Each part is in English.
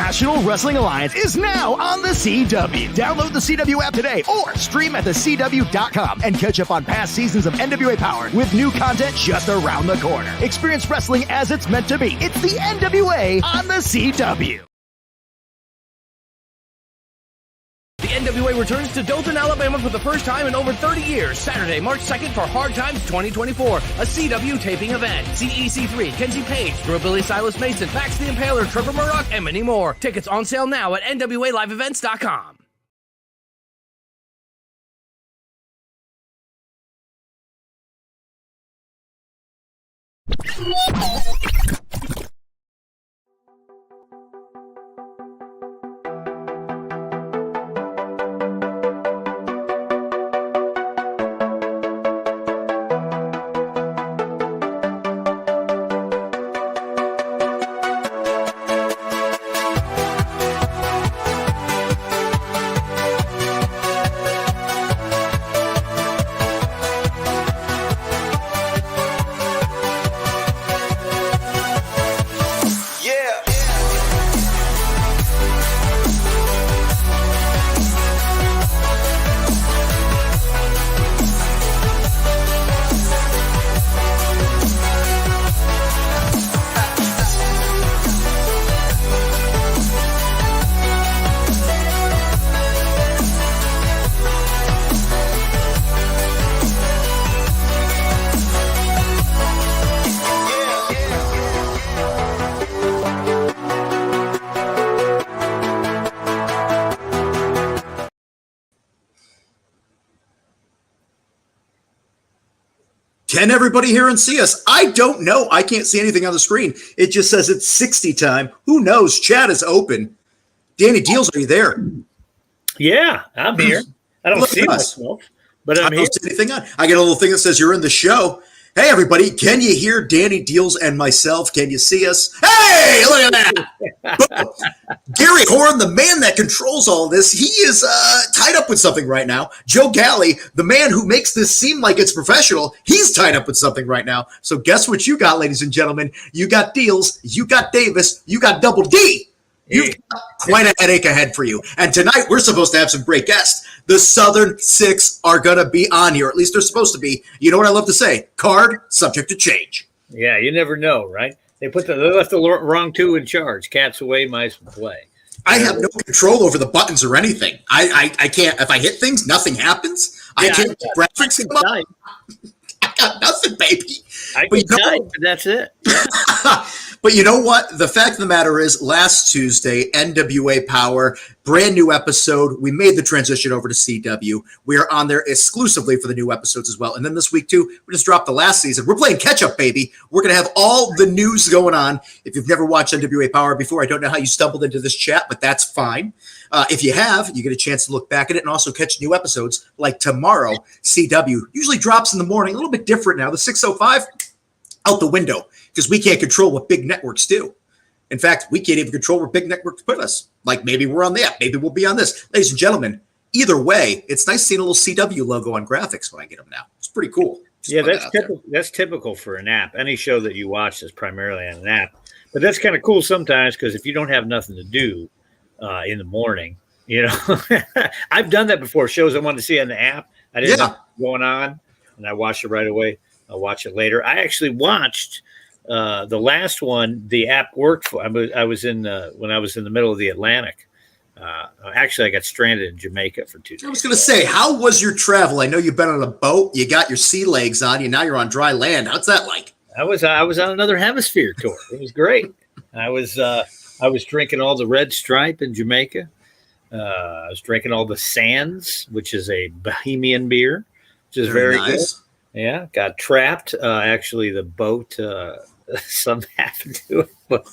National Wrestling Alliance is now on the CW. Download the CW app today or stream at thecw.com and catch up on past seasons of NWA Powerrr with new content just around the corner. Experience wrestling as it's meant to be. It's the NWA on the CW. The NWA returns to Dothan, Alabama for the first time in over 30 years. Saturday, March 2nd for Hard Times 2024, a CW taping event. CEC3, Kenzie Page, Billy Silas Mason, Max the Impaler, Trevor Murdoch, and many more. Tickets on sale now at NWALiveEvents.com. Can everybody hear and see us? I don't know. I can't see anything on the screen. It just says it's 60 time. Who knows? Chat is open. Danny Deals, are you there? Yeah, I'm here. I don't see myself, but I'm here. I don't see anything on. I get a little thing that says you're in the show. Hey, everybody. Can you hear Danny Deals and myself? Can you see us? Hey, look at that. Gary Horn, the man that controls all this, he is tied up with something right now. Joe Galley, the man who makes this seem like it's professional, he's tied up with something right now. So guess what you got, ladies and gentlemen? You got Deals, you got Davis, you got Double D. You've got quite a headache ahead for you. And tonight, we're supposed to have some great guests. The Southern Six are going to be on here. At least they're supposed to be. You know what I love to say? Card subject to change. Yeah, you never know, right? They left the wrong two in charge. Cats away, mice play. I have no control over the buttons or anything. I can't. If I hit things, nothing happens. I can't graphics come up. I got nothing, baby. I can type, but that's it. But you know what? The fact of the matter is, last Tuesday, NWA Powerrr, brand new episode. We made the transition over to CW. We are on there exclusively for the new episodes as well. And then this week, too, we just dropped the last season. We're playing catch-up, baby. We're going to have all the news going on. If you've never watched NWA Powerrr before, I don't know how you stumbled into this chat, but that's fine. If you have, you get a chance to look back at it and also catch new episodes like tomorrow. CW usually drops in the morning, a little bit different now. The 6:05, out the window, because we can't control what big networks do. In fact, we can't even control where big networks put us. Like maybe we're on the app, maybe we'll be on this. Ladies and gentlemen, either way, it's nice seeing a little CW logo on graphics when I get them now. It's pretty cool. Yeah, that's typical for an app. Any show that you watch is primarily on an app. But that's kind of cool sometimes, because if you don't have nothing to do in the morning, you know, I've done that before. Shows I wanted to see on the app, I didn't know what's going on, and I watched it right away. I'll watch it later. I actually watched the last one. The app worked for. I was in when I was in the middle of the Atlantic. Actually, I got stranded in Jamaica for 2 days. I was going to say, how was your travel? I know you've been on a boat. You got your sea legs on you. Now you're on dry land. How's that like? I was on another hemisphere tour. It was great. I was drinking all the Red Stripe in Jamaica. I was drinking all the Sands, which is a Bohemian beer, which is very nice. Good. Yeah, got trapped. Actually, the boat, something happened to it. But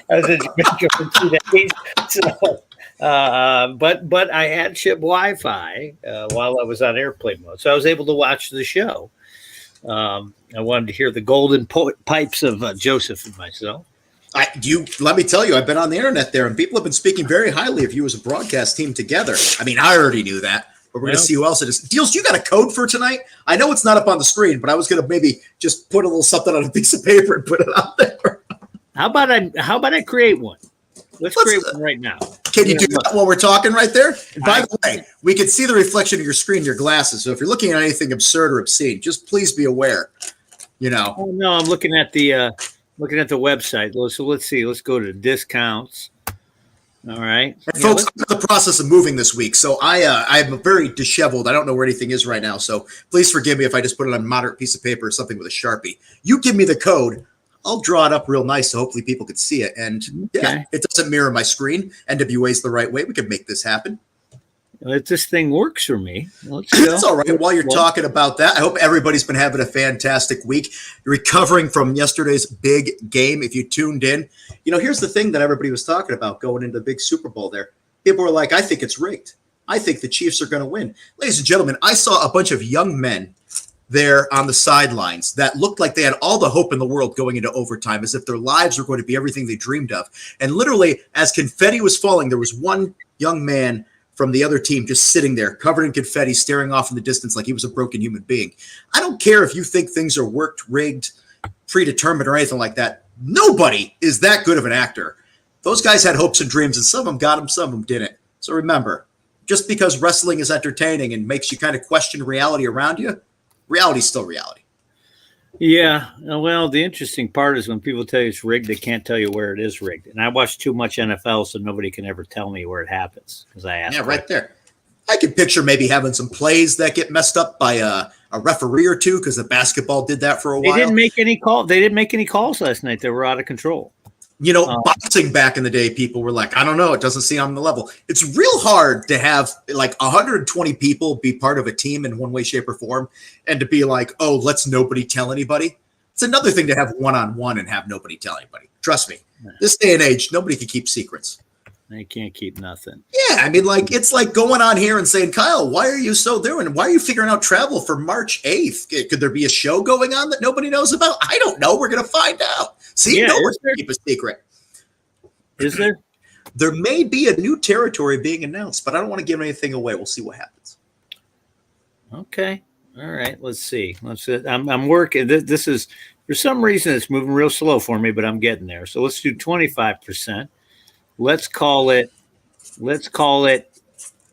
I was in Jamaica for 2 days. So, but I had ship Wi-Fi while I was on airplane mode, so I was able to watch the show. I wanted to hear the golden pipes of Joseph and myself. Let me tell you, I've been on the internet there, and people have been speaking very highly of you as a broadcast team together. I mean, I already knew that. But we're going to see who else it is. Deals, you got a code for tonight? I know it's not up on the screen, but I was going to maybe just put a little something on a piece of paper and put it out there. How about I create one? Let's create one right now. Can you do that while we're talking right there? And by the way, we can see the reflection of your screen in your glasses. So if you're looking at anything absurd or obscene, just please be aware. Oh, no, I'm looking at the website. So let's see. Let's go to discounts. All right. And folks, I'm in the process of moving this week, so I'm very disheveled. I don't know where anything is right now, so please forgive me if I just put it on a moderate piece of paper or something with a Sharpie. You give me the code. I'll draw it up real nice so hopefully people can see it. And yeah, it doesn't mirror my screen. NWA is the right way. We can make this happen. This thing works for me. Let's go. It's all right. While you're talking about that, I hope everybody's been having a fantastic week. You're recovering from yesterday's big game. If you tuned in, here's the thing that everybody was talking about going into the big Super Bowl there. People were like, I think it's rigged. I think the Chiefs are going to win. Ladies and gentlemen, I saw a bunch of young men there on the sidelines that looked like they had all the hope in the world going into overtime, as if their lives were going to be everything they dreamed of. And literally, as confetti was falling, there was one young man from the other team just sitting there covered in confetti, staring off in the distance like he was a broken human being. I don't care if you think things are worked, rigged, predetermined, or anything like that. Nobody is that good of an actor. Those guys had hopes and dreams, and some of them got them, some of them didn't. So remember, just because wrestling is entertaining and makes you kind of question reality around you, reality's still reality. Yeah. Well, the interesting part is when people tell you it's rigged, they can't tell you where it is rigged. And I watch too much NFL, so nobody can ever tell me where it happens because I ask. Yeah, right there. I can picture maybe having some plays that get messed up by a referee or two because the basketball did that for a while. They didn't make any calls last night. They were out of control. Boxing back in the day, people were like, I don't know, it doesn't seem on the level. It's real hard to have like 120 people be part of a team in one way, shape, or form, and to be like, oh, let's nobody tell anybody. It's another thing to have one-on-one and have nobody tell anybody. Trust me, this day and age, nobody can keep secrets. They can't keep nothing. Yeah, I mean, it's like going on here and saying, Kyle, why are you so doing? Why are you figuring out travel for March 8th? Could there be a show going on that nobody knows about? I don't know. We're going to find out. See, nobody's going to keep a secret. Is there? There may be a new territory being announced, but I don't want to give anything away. We'll see what happens. Okay. All right. Let's see. I'm working. This is, for some reason, it's moving real slow for me, but I'm getting there. So let's do 25%. Let's call it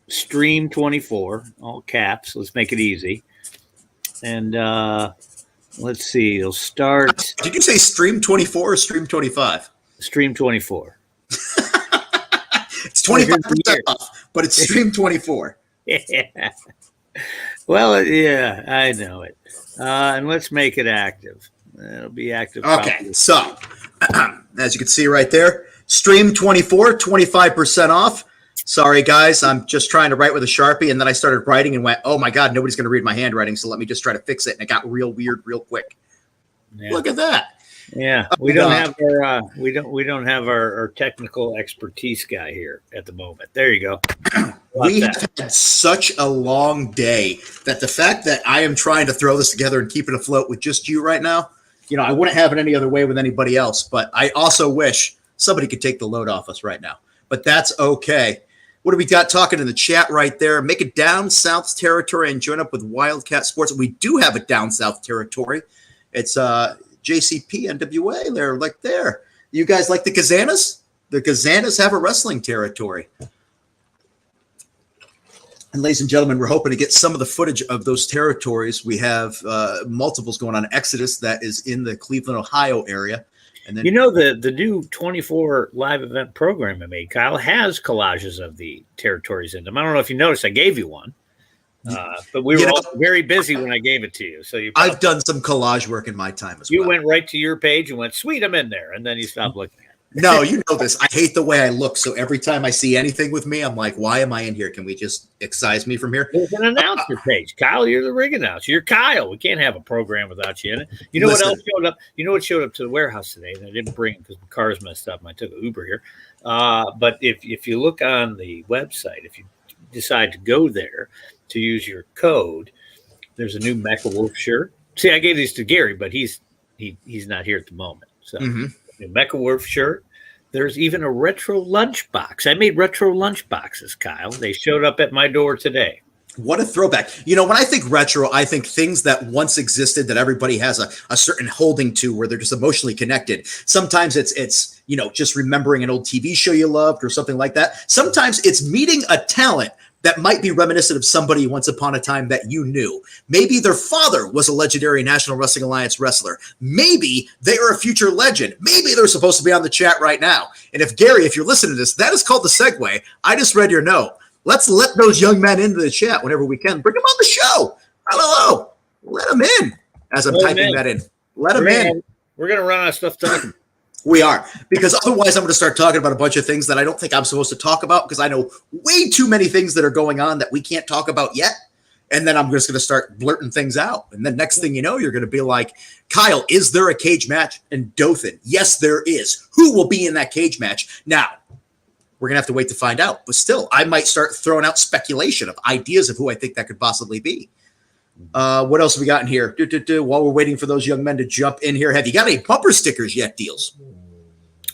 Stream 24, all caps. Let's make it easy. And let's see. It'll start. Did you say Stream 24 or Stream 25? Stream 24. It's 25% off, but it's Stream 24. Yeah. Well, yeah, I know it. And let's make it active. It'll be active. Okay, probably. So as you can see right there, Stream 24, 25% off. Sorry, guys. I'm just trying to write with a Sharpie, and then I started writing and went, oh, my God, nobody's going to read my handwriting, so let me just try to fix it. And it got real weird real quick. Yeah. Look at that. Yeah, we don't have our technical expertise guy here at the moment. There you go. We have had such a long day that the fact that I am trying to throw this together and keep it afloat with just you right now, I wouldn't have it any other way with anybody else. But I also wish somebody could take the load off us right now. But that's okay. What do we got talking in the chat right there? Make it down south territory and join up with Wildcat Sports. We do have a down south territory. It's JCP NWA. They're like there. You guys like the Kazanas? The Kazanas have a wrestling territory. And ladies and gentlemen, we're hoping to get some of the footage of those territories. We have multiples going on. Exodus that is in the Cleveland, Ohio area. And then the new 24 live event program I made, Kyle, has collages of the territories in them. I don't know if you noticed, I gave you one. But we were all very busy when I gave it to you. So I've done some collage work in my time as well. You went right to your page and went, sweet, I'm in there. And then you stopped looking at it. No, you know this. I hate the way I look. So every time I see anything with me, I'm like, why am I in here? Can we just excise me from here? There's an announcer page. Kyle, you're the ring announcer. You're Kyle. We can't have a program without you in it. You know what else showed up? You know what showed up to the warehouse today? And I didn't bring it because my car's messed up and I took an Uber here. But if you look on the website, if you decide to go there to use your code, there's a new Mecha Wolf shirt. See, I gave these to Gary, but he's not here at the moment. So new Mecha Wolf shirt. There's even a retro lunch box. I made retro lunch boxes, Kyle. They showed up at my door today. What a throwback. You know, when I think retro, I think things that once existed that everybody has a certain holding to where they're just emotionally connected. Sometimes it's, you know, just remembering an old TV show you loved or something like that. Sometimes it's meeting a talent that might be reminiscent of somebody once upon a time that you knew. Maybe their father was a legendary National Wrestling Alliance wrestler. Maybe they are a future legend. Maybe they're supposed to be on the chat right now. And if Gary, if you're listening to this, that is called the segue. I just read your note. Let's let those young men into the chat whenever we can. Bring them on the show. Hello. Let them in as I'm typing that in. Let them in. We're going to run out of stuff talking. We are, because otherwise I'm going to start talking about a bunch of things that I don't think I'm supposed to talk about because I know way too many things that are going on that we can't talk about yet. And then I'm just going to start blurting things out. And then next thing you know, you're going to be like, Kyle, is there a cage match in Dothan? Yes, there is. Who will be in that cage match? Now, we're going to have to wait to find out. But still, I might start throwing out speculation of ideas of who I think that could possibly be. What else have we got in here? While we're waiting for those young men to jump in here, have you got any bumper stickers yet, Deals?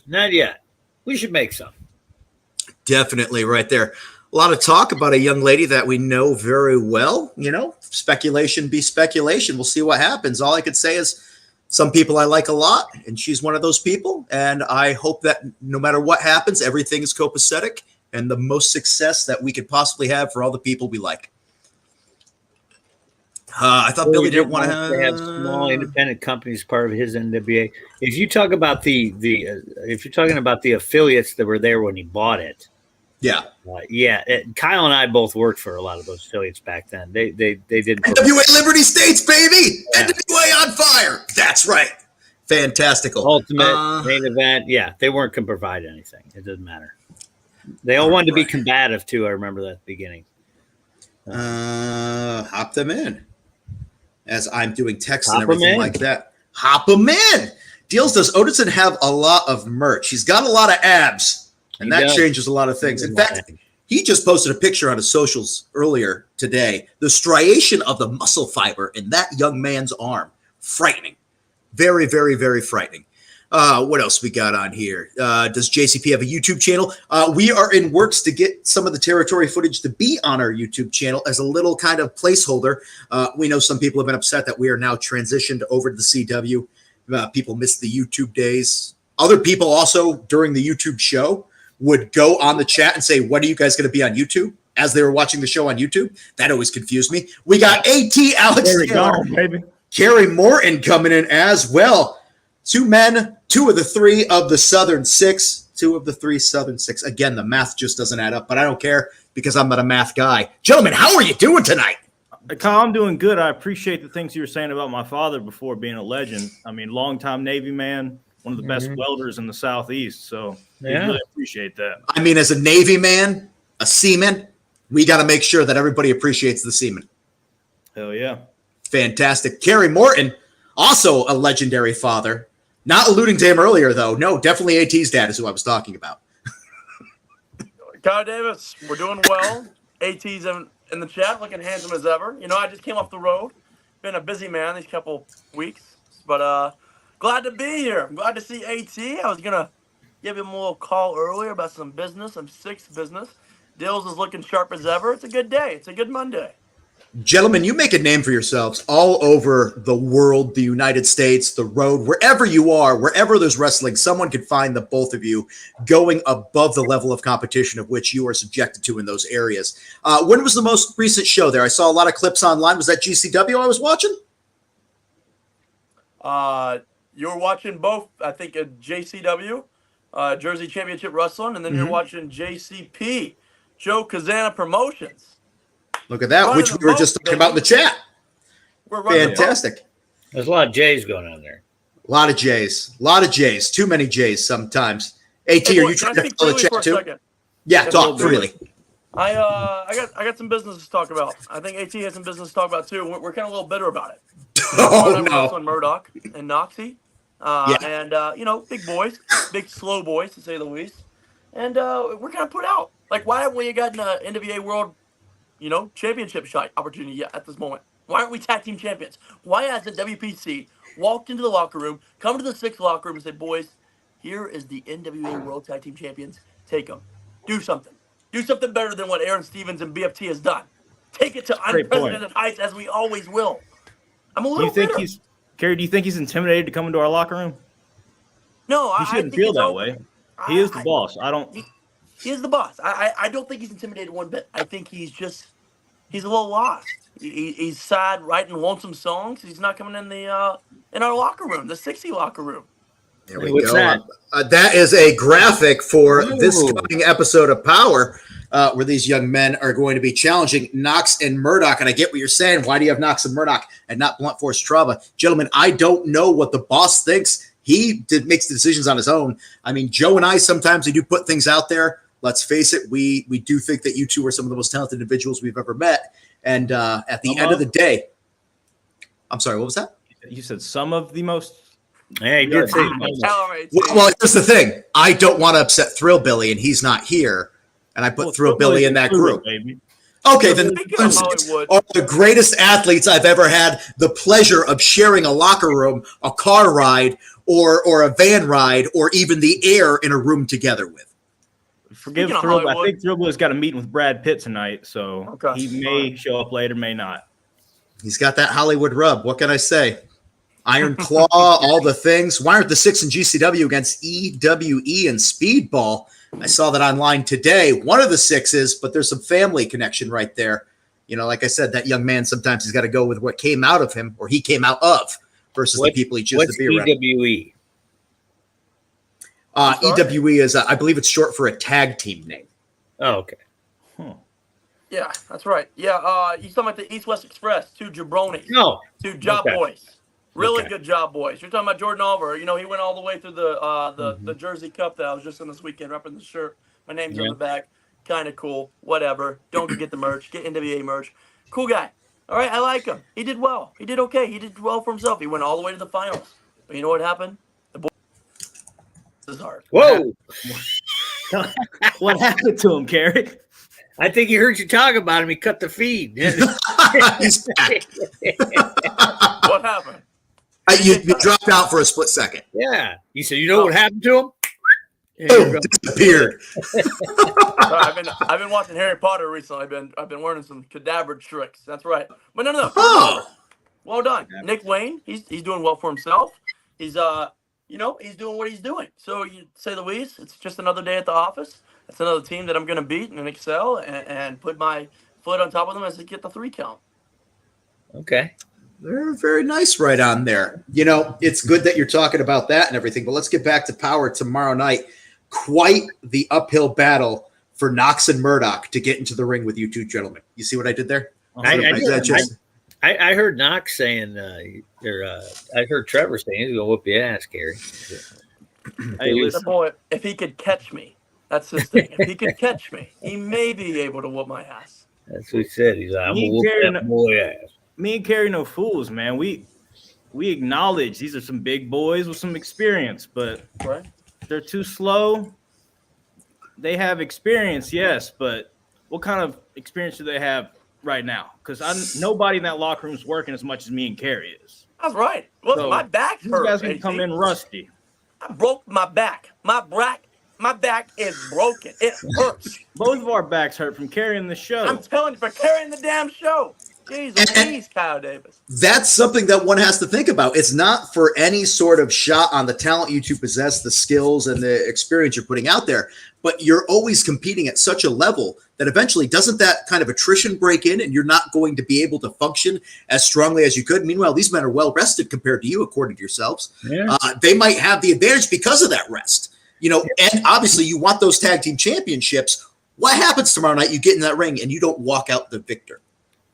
Not yet. We should make some. Definitely right there. A lot of talk about a young lady that we know very well. You know, speculation be speculation. We'll see what happens. All I could say is some people I like a lot, and she's one of those people. And I hope that no matter what happens, everything is copacetic and the most success that we could possibly have for all the people we like. I thought Billy didn't want to have small independent companies part of his NWA. If you talk about if you're talking about the affiliates that were there when he bought it, Kyle and I both worked for a lot of those affiliates back then. They did NWA Liberty States, baby. Yeah. NWA on fire. That's right. Fantastical. Ultimate main event. Yeah, they weren't going to provide anything. It doesn't matter. They all wanted to be combative too. I remember that at the beginning. Hop them in. As I'm doing text and everything like that. Hop them in. Deals, does Odinson have a lot of merch? He's got a lot of abs, and that changes a lot of things. In fact, he just posted a picture on his socials earlier today. The striation of the muscle fiber in that young man's arm. Frightening. Very, very, very frightening. What else we got on here? Does JCP have a YouTube channel? We are in works to get some of the territory footage to be on our YouTube channel as a little kind of placeholder. We know some people have been upset that we are now transitioned over to the CW. People miss the YouTube days. Other people also during the YouTube show would go on the chat and say, when are you guys going to be on YouTube? As they were watching the show on YouTube. That always confused me. We got AT Alex Taylor, baby. Kerry Morton coming in as well. 2 men, 2 of the 3 of the Southern Six. 2 of the 3 Southern Six. Again, the math just doesn't add up, but I don't care because I'm not a math guy. Gentlemen, how are you doing tonight? Kyle, I'm doing good. I appreciate the things you were saying about my father before being a legend. I mean, longtime Navy man, one of the best welders in the Southeast. So I really appreciate that. I mean, as a Navy man, a seaman, we got to make sure that everybody appreciates the seaman. Hell yeah. Fantastic. Kerry Morton, also a legendary father. Not alluding to him earlier, though. No, definitely AT's dad is who I was talking about. Kyle Davis, we're doing well. AT's in the chat, looking handsome as ever. You know, I just came off the road. Been a busy man these couple weeks. But glad to be here. I'm glad to see AT. I was going to give him a little call earlier about some business, some Six business. Dills is looking sharp as ever. It's a good day. It's a good Monday. Gentlemen, you make a name for yourselves all over the world, the United States, the road, wherever you are, wherever there's wrestling, someone could find the both of you going above the level of competition of which you are subjected to in those areas. When was the most recent show there? I saw a lot of clips online. Was that GCW I was watching? You were watching both, I think, JCW, Jersey Championship Wrestling, and then you're watching JCP, Joe Kazana Promotions. Look at that, which we were just talking about in the chat. Fantastic. There's a lot of J's going on there. A lot of J's. A lot of J's. Too many J's sometimes. AT, hey, boy, are you trying to follow the chat too? Second? Yeah, talk freely. I got some business to talk about. I think AT has some business to talk about too. We're kind of a little bitter about it. Oh, no. On Murdoch and Noxie. And, you know, big boys, big slow boys, to say the least. And we're kind of put out. Like, why haven't we gotten an NWA World, you know, championship shot opportunity yet at this moment? Why aren't we tag team champions? Why hasn't WPC walked into the locker room, come to the Sixth locker room and said, boys, here is the NWA World Tag Team Champions. Take them. Do something. Do something better than what Aaron Stevens and BFT has done. take it to unprecedented heights as we always will. I'm a little bitter. Kerry, do you think he's intimidated to come into our locker room? No, he shouldn't feel that way. He is the boss. He is the boss. I don't think he's intimidated one bit. I think he's a little lost. He's sad, writing lonesome songs. He's not coming in in our locker room, the Sixy locker room. There we go. That is a graphic for this coming episode of Power, where these young men are going to be challenging Knox and Murdoch. And I get what you're saying. Why do you have Knox and Murdoch and not Blunt Force Trauma? Gentlemen, I don't know what the boss thinks. He makes the decisions on his own. I mean, Joe and I, sometimes we do put things out there. Let's face it, we do think that you two are some of the most talented individuals we've ever met. And at the end of the day, I'm sorry, what was that? You said some of the most. Hey, good say. Well, here's the thing. I don't want to upset Thrill Billy, and he's not here. And I put Thrill Billy in that group. Okay, then are the greatest athletes I've ever had the pleasure of sharing a locker room, a car ride, or a van ride, or even the air in a room together with. Forgive Thrill, I think Thrill Billy's got a meeting with Brad Pitt tonight, so he may show up later, may not. He's got that Hollywood rub. What can I say? Iron Claw, all the things. Why aren't the 6 in GCW against EWE and Speedball? I saw that online today. One of the 6s, but there's some family connection right there. You know, like I said, that young man, sometimes he's got to go with what came out of him or he came out of versus the people he chose to be around. EWE? EWE is, I believe it's short for a tag team name. Oh, okay. Yeah, that's right. Yeah, he's talking about the East West Express, 2 jabronis. No. 2 job boys. Really good job boys. You're talking about Jordan Oliver. You know, he went all the way through the Jersey Cup that I was just in this weekend, repping the shirt. My name's on the back. Kind of cool. Whatever. Don't get the merch. Get NWA merch. Cool guy. All right, I like him. He did well. He did okay. He did well for himself. He went all the way to the finals. But you know what happened? The boy is hard. Whoa. What happened to him, Kerry? I think he heard you talk about him. He cut the feed. He's back. What happened? You dropped out for a split second. Yeah. You said, you know what happened to him? Disappeared. I've been watching Harry Potter recently. I've been learning some cadaver tricks. That's right. But no. Well done, Nick Wayne. He's doing well for himself. He's he's doing what he's doing. So you say the least. It's just another day at the office. It's another team that I'm going to beat and excel and put my foot on top of them as they get the 3 count. Okay. They're very nice right on there. You know, it's good that you're talking about that and everything, but let's get back to Power tomorrow night. Quite the uphill battle for Knox and Murdoch to get into the ring with you two gentlemen. You see what I did there? I heard Knox saying, I heard Trevor saying he's going to whoop your ass, Gary. Hey, listen, boy, if he could catch me, that's his thing. If he could catch me, he may be able to whoop my ass. That's what he said. He's like, I'm going to whoop that boy ass. Me and Kerry no fools, man. We acknowledge these are some big boys with some experience, but they're too slow. They have experience, yes, but what kind of experience do they have right now? Because nobody in that locker room is working as much as me and Kerry is. That's right. Look, so my back hurt. You guys can come in rusty. I broke my back. My back is broken. It hurts. Both of our backs hurt from carrying the show. I'm telling you, for carrying the damn show. Jeez, Kyle Davis. That's something that one has to think about. It's not for any sort of shot on the talent you two possess, the skills and the experience you're putting out there, but you're always competing at such a level that eventually doesn't that kind of attrition break in and you're not going to be able to function as strongly as you could. Meanwhile, these men are well rested compared to you, according to yourselves. Yeah. They might have the advantage because of that rest. You know, and obviously you want those tag team championships. What happens tomorrow night? You get in that ring and you don't walk out the victor.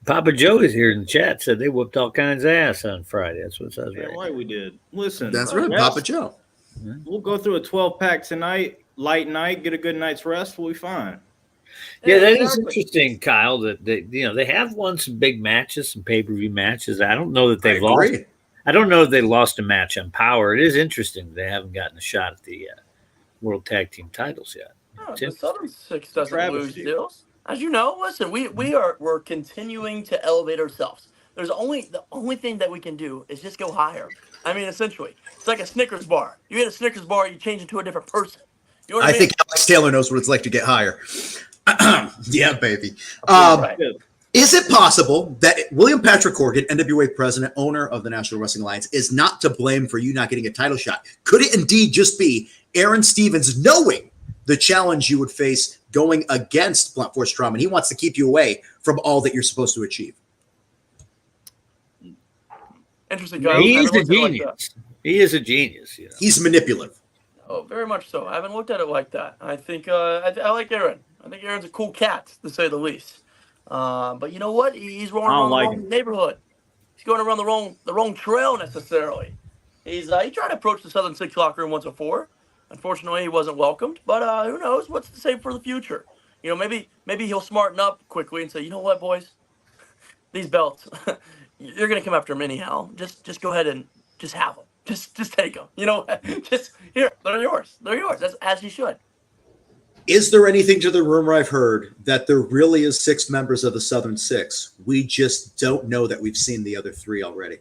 Papa Joe is here in the chat. Said they whooped all kinds of ass on Friday. That's what it says. Yeah, right, we did. Listen, that's right, Papa Joe. We'll go through a 12-pack tonight, light night, get a good night's rest. We'll be fine. Yeah, that is interesting, Kyle. That they have won some big matches, some pay-per-view matches. I don't know that they've lost. I don't know if they lost a match on Power. It is interesting they haven't gotten a shot at the World Tag Team titles yet. Oh, the Southern Six doesn't lose deals. As you know, listen, we're continuing to elevate ourselves. The only thing that we can do is just go higher. I mean, essentially, it's like a Snickers bar. You get a Snickers bar, you change into a different person. You know what I mean? Think Alex Taylor knows what it's like to get higher. Yeah, baby. Right. Is it possible that William Patrick Corgan, NWA president, owner of the National Wrestling Alliance, is not to blame for you not getting a title shot? Could it indeed just be Aaron Stevens knowing the challenge you would face going against Blunt Force Trauma, and he wants to keep you away from all that you're supposed to achieve? Interesting guy. He's a genius. He is a genius. You know? He's manipulative. Oh, very much so. I haven't looked at it like that. I think I like Aaron. I think Aaron's a cool cat, to say the least. But you know what? He's rolling around the wrong neighborhood. He's going around the wrong trail necessarily. He tried to approach the Southern Six locker room once before. Unfortunately, he wasn't welcomed. But who knows? What's to say for the future? You know, maybe he'll smarten up quickly and say, you know what, boys, these belts, you're gonna come after them anyhow. Just go ahead and just have them. Just take them. You know, just here, they're yours. They're yours. That's as you should. Is there anything to the rumor I've heard that there really is 6 members of the Southern Six? We just don't know that we've seen the other 3 already.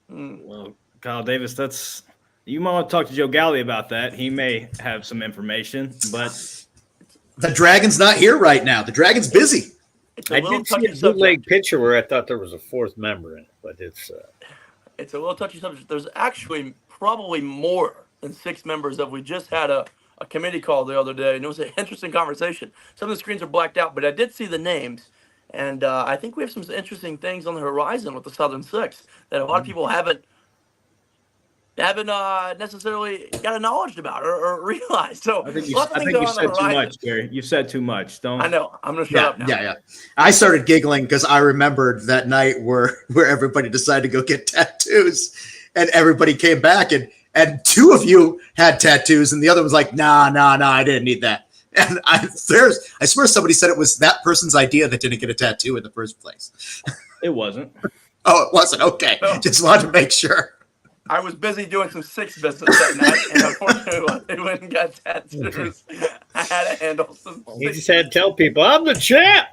Well, Kyle Davis, you might want to talk to Joe Galley about that. He may have some information, but the Dragon's not here right now. The Dragon's busy. I did see a bootleg picture where I thought there was a 4th member in it, but it's a little touchy subject. There's actually probably more than 6 members. We just had a committee call the other day, and it was an interesting conversation. Some of the screens are blacked out, but I did see the names, and I think we have some interesting things on the horizon with the Southern Six that a lot of people haven't necessarily got acknowledged about or realized. So I think you said too much, Gary. You said too much. Don't. I know. I'm gonna shut up now. Yeah. I started giggling because I remembered that night where everybody decided to go get tattoos, and everybody came back and 2 of you had tattoos, and the other was like, nah, I didn't need that. And I swear somebody said it was that person's idea that didn't get a tattoo in the first place. It wasn't. Oh, it wasn't. Okay, no. Just wanted to make sure. I was busy doing some Six business that night, and unfortunately, I went and got tattoos. I had to handle some. You just had to tell people, I'm the champ.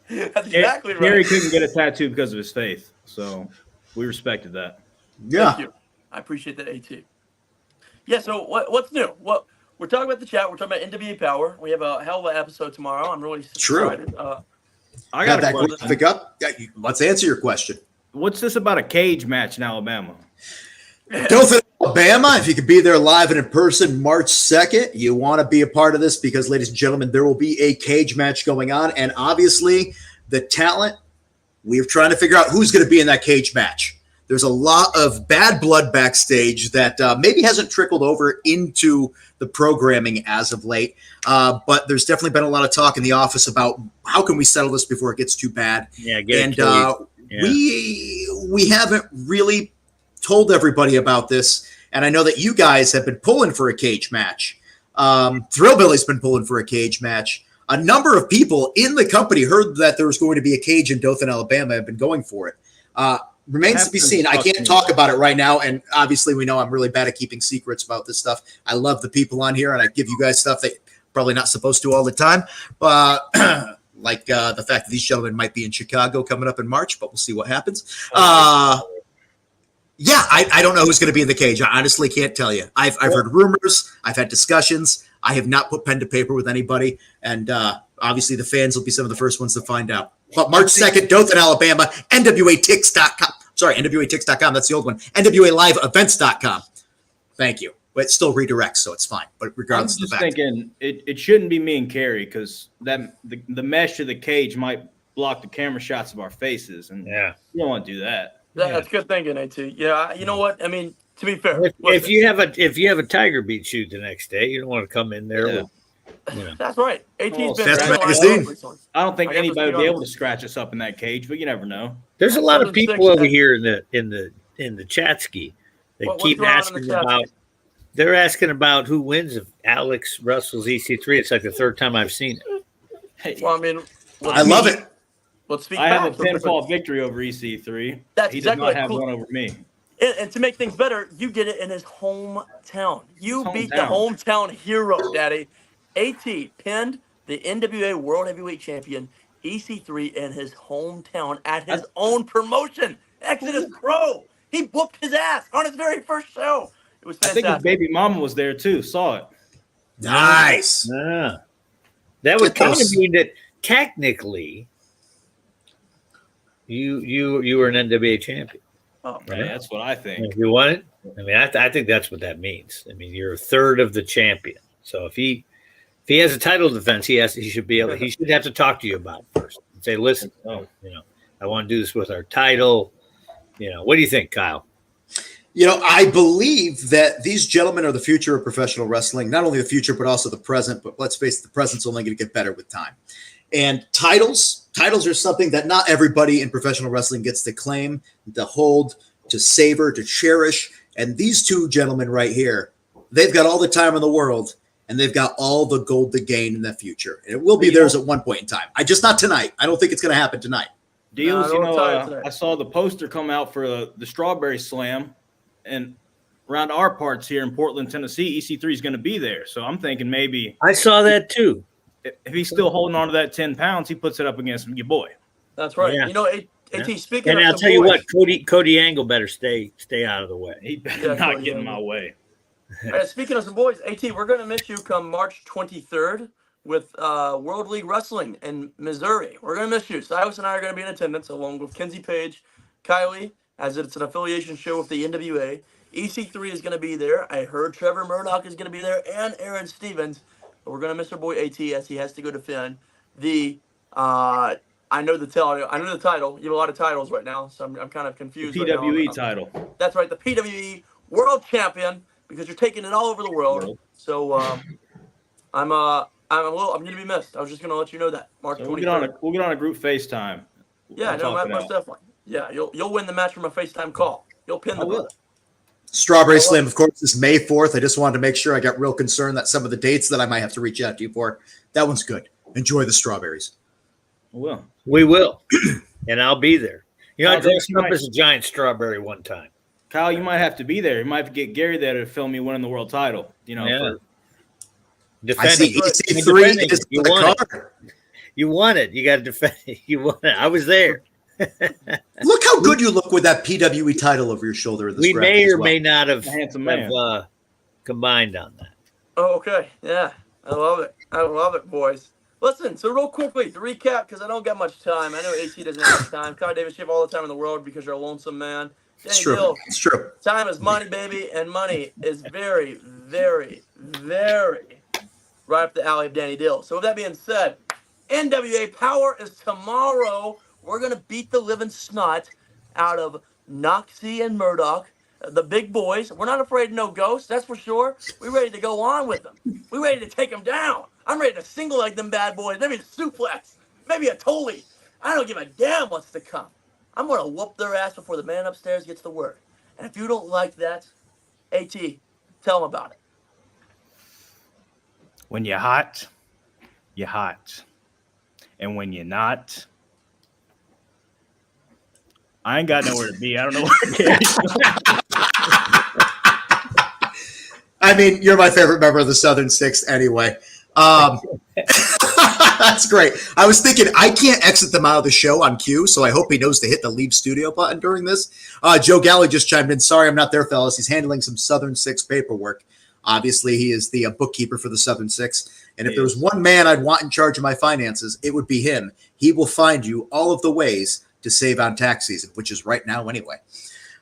That's exactly right. Gary couldn't get a tattoo because of his faith, so we respected that. Yeah. Thank you. I appreciate that, AT. Yeah, so what's new? We're talking about the chat. We're talking about NWA Power. We have a hell of an episode tomorrow. I'm really excited. I got that graphic up. Yeah, let's answer your question. What's this about a cage match in Alabama? Dothan, Alabama. If you could be there live and in person March 2nd, you want to be a part of this because, ladies and gentlemen, there will be a cage match going on. And obviously, the talent, we're trying to figure out who's going to be in that cage match. There's a lot of bad blood backstage that maybe hasn't trickled over into the programming as of late. But there's definitely been a lot of talk in the office about how can we settle this before it gets too bad. Yeah, we haven't really told everybody about this. And I know that you guys have been pulling for a cage match. Thrillbilly's been pulling for a cage match. A number of people in the company heard that there was going to be a cage in Dothan, Alabama, have been going for it. Remains to be seen. I can't talk about it right now. And obviously we know I'm really bad at keeping secrets about this stuff. I love the people on here and I give you guys stuff that probably not supposed to all the time. Like the fact that these gentlemen might be in Chicago coming up in March, but we'll see what happens. Yeah, I don't know who's going to be in the cage. I honestly can't tell you. I've heard rumors. I've had discussions. I have not put pen to paper with anybody. And obviously the fans will be some of the first ones to find out. But March 2nd, Dothan, Alabama, NWATix.com. Sorry, NWATix.com. That's the old one. NWALiveEvents.com. Thank you. But it still redirects, so it's fine. But regardless I'm of the just fact. thinking it shouldn't be me and Carrie because the mesh of the cage might block the camera shots of our faces. And you don't want to do that. That's good thinking, AT. Yeah, you know what? I mean, to be fair. If you have a Tiger Beat shoot the next day, you don't want to come in there with, That's right. AT's been Best magazine. I don't think anybody would be able to scratch us up in that cage, but you never know. There's a lot of people over here in the chat ski that keep asking about. They're asking about who wins if Alex Russell's EC3. It's like the 3rd time I've seen it. Hey, well, I mean, I love it. Let's speak. I have a pinfall victory over EC3. That's he exactly did not have one over me. And to make things better, you did it in his hometown. You beat the hometown hero, Daddy. AT pinned the NWA World Heavyweight Champion EC3 in his hometown at his own promotion, Exodus Pro. He booked his ass on his very first show. It was fantastic. I think his baby mama was there too. Saw it. Nice. Yeah. That would kind of mean that technically You were an NWA champion. Oh man, that's what I think. If you won it, I mean, I think that's what that means. I mean, you're a third of the champion. So if he has a title defense, he should have to talk to you about it first and say, listen, I want to do this with our title. What do you think, Kyle? I believe that these gentlemen are the future of professional wrestling. Not only the future, but also the present. But let's face it, the present's only going to get better with time. And titles are something that not everybody in professional wrestling gets to claim, to hold, to savor, to cherish. And these two gentlemen right here, they've got all the time in the world, and they've got all the gold to gain in the future. And it will be theirs at one point in time. Not tonight. I don't think it's going to happen tonight. Deals, I saw the poster come out for the Strawberry Slam, and around our parts here in Portland, Tennessee, EC3 is going to be there. So I'm thinking maybe I saw that too. If he's still holding on to that 10 pounds, he puts it up against your boy. That's right. Yeah. AT, speaking and of I'll tell you what, Cody Angle better stay out of the way. He better not get in my way. Speaking of some boys, AT, we're going to miss you come March 23rd with World League Wrestling in Missouri. We're going to miss you. Silas and I are going to be in attendance along with Kenzie Page, Kylie, as it's an affiliation show with the NWA. EC3 is going to be there. I heard Trevor Murdoch is going to be there, and Aaron Stevens. But we're going to miss our boy AT as he has to go defend the I know the title. You have a lot of titles right now, so I'm kind of confused. The PWE title. That's right, the PWE World Champion, because you're taking it all over the world. So I'm going to be missed. I was just going to let you know that. March 23rd. We'll get on a group FaceTime. Yeah, most definitely. Yeah, you'll win the match from a FaceTime call. You'll pin the brother. Strawberry Slam, of course, is May 4th. I just wanted to make sure. I got real concerned that some of the dates that I might have to reach out to you for, that one's good. Enjoy the strawberries. We will. And I'll be there. I dressed up as a giant strawberry one time. Kyle, you might have to be there. You might have to get Gary there to film me winning the world title. I see EC3 is the card. You won it. You got to defend it. You won it. I was there. Look how good you look with that PWE title over your shoulder. We may or may not have combined on that. Oh, okay. Yeah. I love it, boys. Listen, so real quickly, to recap, because I don't got much time. I know AT doesn't have much time. Kyle Davis, you have all the time in the world because you're a lonesome man. It's true. It's true. Time is money, baby, and money is very, very, very right up the alley of Danny Dill. So with that being said, NWA Power is tomorrow. We're going to beat the living snot out of Noxie and Murdoch, the big boys. We're not afraid of no ghosts, that's for sure. We're ready to go on with them. We're ready to take them down. I'm ready to single leg them bad boys. Maybe a suplex. Maybe a Tully. I don't give a damn what's to come. I'm going to whoop their ass before the man upstairs gets the word. And if you don't like that, AT, tell them about it. When you're hot, you're hot. And when you're not, I ain't got nowhere to be. I don't know where to I mean, you're my favorite member of the Southern Six anyway. That's great. I was thinking I can't exit them out of the show on cue, so I hope he knows to hit the leave studio button during this. Joe Galley just chimed in. Sorry, I'm not there, fellas. He's handling some Southern Six paperwork. Obviously, he is the bookkeeper for the Southern Six. And if there was one man I'd want in charge of my finances, it would be him. He will find you all of the ways to save on tax season, which is right now anyway.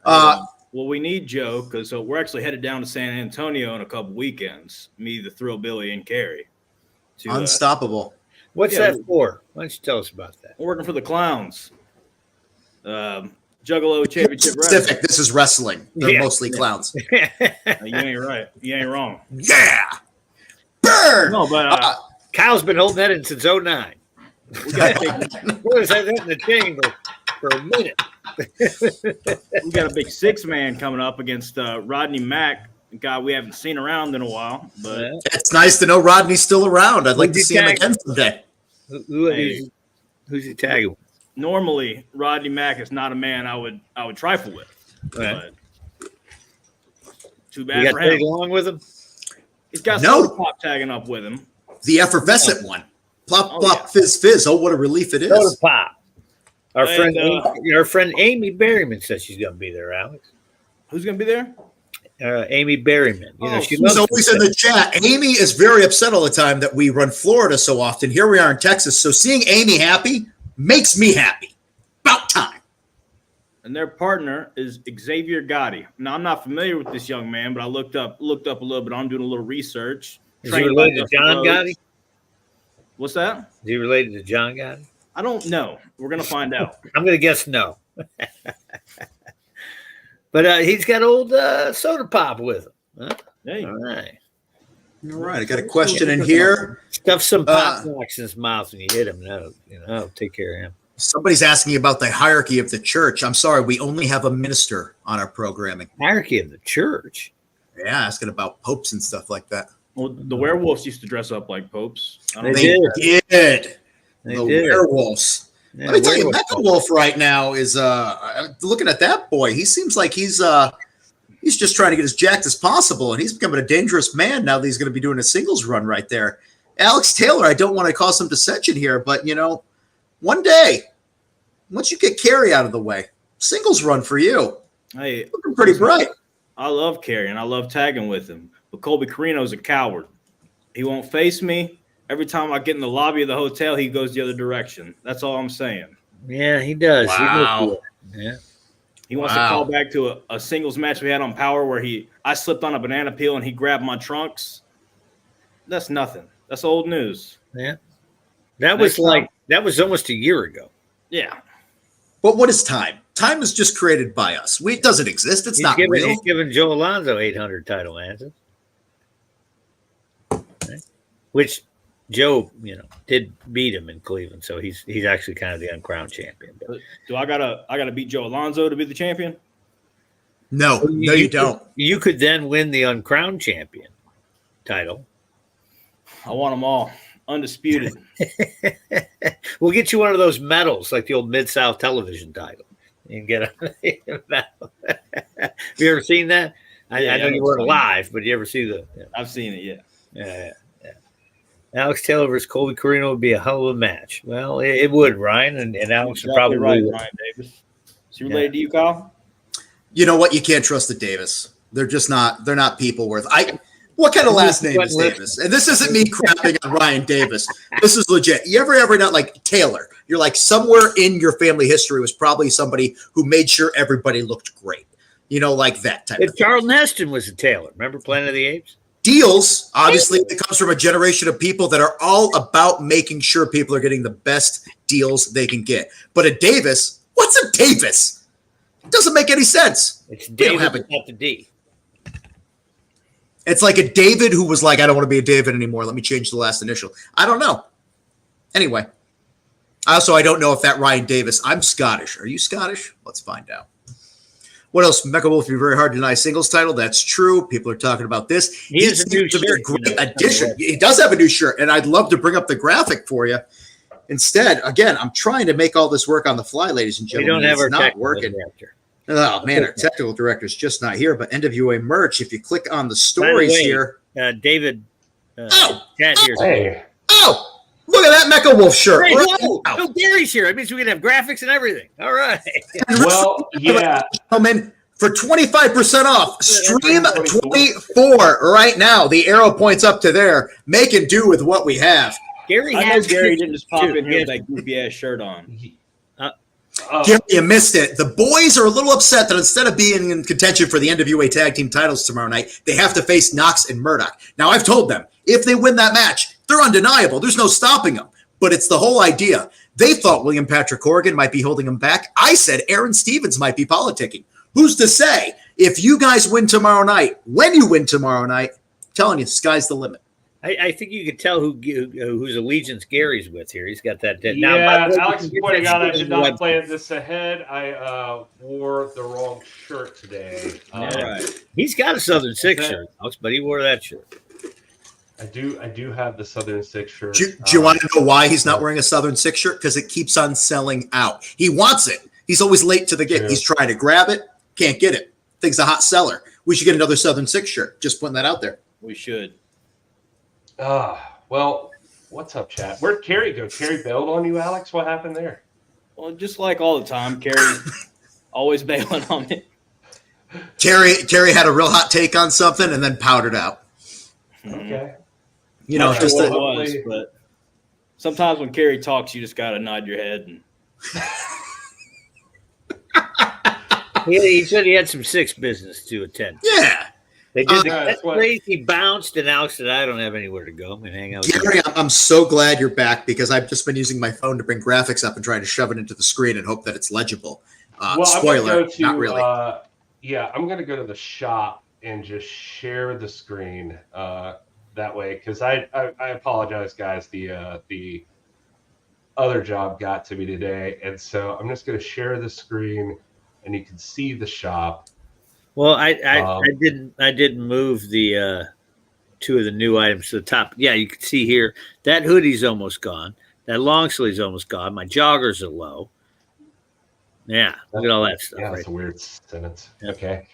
Well, we need Joe because we're actually headed down to San Antonio in a couple weekends. Me, the Thrill Billy, and Carrie. Unstoppable. What's that for? Why don't you tell us about that? We're working for the Clowns. Juggalo Championship Wrestling. This is wrestling. They're mostly clowns. You ain't right. You ain't wrong. Yeah. Burn. No, but Kyle's been holding that in since 09. We got that in the chamber for a minute. We got a big 6-man coming up against Rodney Mack, a guy we haven't seen around in a while. But it's nice to know Rodney's still around. I'd like to see him again someday. Who's he tagging? Normally, Rodney Mack is not a man I would trifle with. But too bad for him. Tag along with him? He's got Soda Pop tagging up with him. The effervescent one. Plop, plop, fizz, fizz. Oh, what a relief it is. Soda Pop. Our friend Amy Berryman says she's going to be there, Alex. Who's going to be there? Amy Berryman. She's always in the chat. Amy is very upset all the time that we run Florida so often. Here we are in Texas. So seeing Amy happy makes me happy. About time. And their partner is Xavier Gotti. Now, I'm not familiar with this young man, but I looked up a little bit. I'm doing a little research. Is he related to John Gotti? What's that? Is he related to John Gotti? I don't know. We're going to find out. I'm going to guess no. But he's got old Soda Pop with him. Huh? Hey. All right. All right, I got a question in here. Stuff some pop rocks in his mouth when you hit him. That'll take care of him. Somebody's asking about the hierarchy of the church. I'm sorry, we only have a minister on our programming. Hierarchy of the church? Yeah, asking about popes and stuff like that. Well, the werewolves used to dress up like popes. They did. The werewolves. Yeah, let me tell you, Mecha Wolf right now is looking at that boy. He seems like he's just trying to get as jacked as possible, and he's becoming a dangerous man now that he's going to be doing a singles run right there. Alex Taylor, I don't want to cause some dissension here, but one day, once you get Kerry out of the way, singles run for you. Hey, looking pretty bright. I love Kerry, and I love tagging with him. But Colby Carino's a coward. He won't face me. Every time I get in the lobby of the hotel, he goes the other direction. That's all I'm saying. Yeah, he does. Wow. He wants to call back to a singles match we had on Power where I slipped on a banana peel and he grabbed my trunks. That's nothing. That's old news. Yeah. That was almost a year ago. Yeah. But what is time? Time is just created by us. It doesn't exist. It's not real. He's giving Joe Alonzo 800 title matches. Okay. Which Joe, did beat him in Cleveland, so he's actually kind of the uncrowned champion. But do I gotta beat Joe Alonzo to be the champion? No, you don't. You could then win the uncrowned champion title. I want them all undisputed. We'll get you one of those medals, like the old Mid-South television title. You can get a medal. Have you ever seen that? I know you weren't alive, but you ever see the? Yeah. I've seen it. Yeah. Yeah. Alex Taylor versus Colby Carino would be a hell of a match. Well, it would, Ryan, and Alex would probably right, Ryan Davis. Is he related to you, Kyle? You know what? You can't trust the Davis. They're just not. They're not people worth. What kind of last name is Davis? And this isn't me crapping on Ryan Davis. This is legit. You ever not like Taylor? You're like somewhere in your family history was probably somebody who made sure everybody looked great. Like that type of thing. Charlton Heston was a Taylor. Remember Planet of the Apes? Deals, obviously, it comes from a generation of people that are all about making sure people are getting the best deals they can get. But a Davis, what's a Davis? It doesn't make any sense. It's David without the D. It's like a David who was like, I don't want to be a David anymore. Let me change the last initial. I don't know. Anyway, I don't know if that Ryan Davis, I'm Scottish. Are you Scottish? Let's find out. What else? Mecha Wolf would be very hard to deny singles title. That's true. People are talking about this. He has a new shirt. A great addition. He does have a new shirt, and I'd love to bring up the graphic for you. Instead, again, I'm trying to make all this work on the fly, ladies and gentlemen. We don't have our not working. Director. Oh, man, our technical director's just not here. But NWA merch, if you click on the stories here. David. Chat here. Hey. Oh, look at that Mecha Wolf shirt. Hey, no, Gary's here. It means we can have graphics and everything. All right. Well, yeah. Gentlemen, for 25% off, stream 24 right now. The arrow points up to there. Make and do with what we have. Gary didn't just pop in here with that goofy ass shirt on. Gary, you missed it. The boys are a little upset that instead of being in contention for the NWA tag team titles tomorrow night, they have to face Knox and Murdoch. Now, I've told them, if they win that match, they're undeniable. There's no stopping them. But it's the whole idea. They thought William Patrick Corgan might be holding them back. I said Aaron Stevens might be politicking. Who's to say? If you guys win tomorrow night, when you win tomorrow night, I'm telling you, sky's the limit. I think you could tell whose allegiance Gary's with here. He's got that. Yeah, Alex is pointing out I did not plan this ahead. I wore the wrong shirt today. All right. He's got a Southern Six shirt, but he wore that shirt. I do have the Southern Six shirt. Do you want to know why he's not wearing a Southern Six shirt? Because it keeps on selling out. He wants it. He's always late to the game. He's trying to grab it, can't get it. Thing's a hot seller. We should get another Southern Six shirt. Just putting that out there. We should. Well, what's up, chat? Where'd Kerry go? Kerry bailed on you, Alex? What happened there? Well, just like all the time, Kerry always bailing on me. Kerry had a real hot take on something and then powdered out. Okay. Just what it was, but sometimes when Kerry talks, you just gotta nod your head and He said he had some Six business to attend. Yeah. They did the that's what- catchphrase. He bounced, and Alex said, "I don't have anywhere to go. I'm gonna hang out." With Gary, I'm so glad you're back because I've just been using my phone to bring graphics up and trying to shove it into the screen and hope that it's legible. Spoiler, not really. I'm going to go to the shop and just share the screen that way because I apologize, guys. The other job got to me today, and so I'm just going to share the screen, and you can see the shop. Well, I didn't move the two of the new items to the top. Yeah, you can see here that hoodie's almost gone. That long sleeve's almost gone. My joggers are low. Yeah, look at all that stuff. Yeah, right that's a weird sentence. Yep. Okay.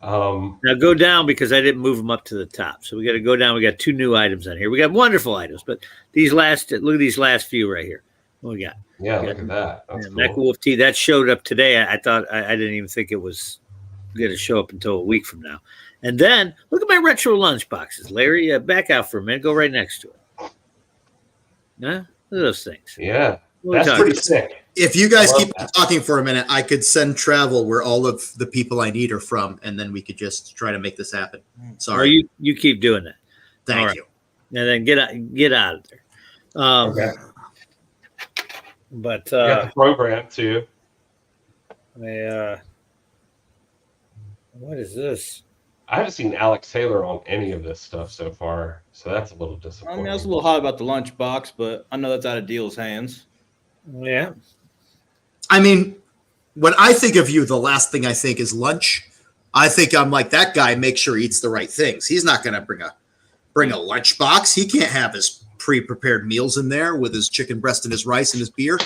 Now go down because I didn't move them up to the top. So we got to go down. We got two new items on here. We got wonderful items, but look at these last few right here. What we got? Yeah, look at that. That's cool. Mecha Wolf Tea that showed up today. I thought I didn't even think it was going to show up until a week from now. And then look at my retro lunch boxes, Larry. Back out for a minute. Go right next to it. Huh? Look at those things. Yeah, What are we that's talking pretty sick. If you guys I love keep that. talking for a minute, I could send travel where all of the people I need are from, and then we could just try to make this happen. Or Sorry. you keep doing that. Thank all right. you. And then get out of there. Okay. But You got the program too. what is this? I haven't seen Alex Taylor on any of this stuff so far, so that's a little I disappointing. mean, I was a little hot about the lunchbox, but I know that's out of Deal's hands. Yeah. I mean, when I think of you, the last thing I think is lunch. I think I'm like that guy. Make sure he eats the right things. He's not going to bring a lunch box. He can't have his pre-prepared meals in there with his chicken breast and his rice and his beer.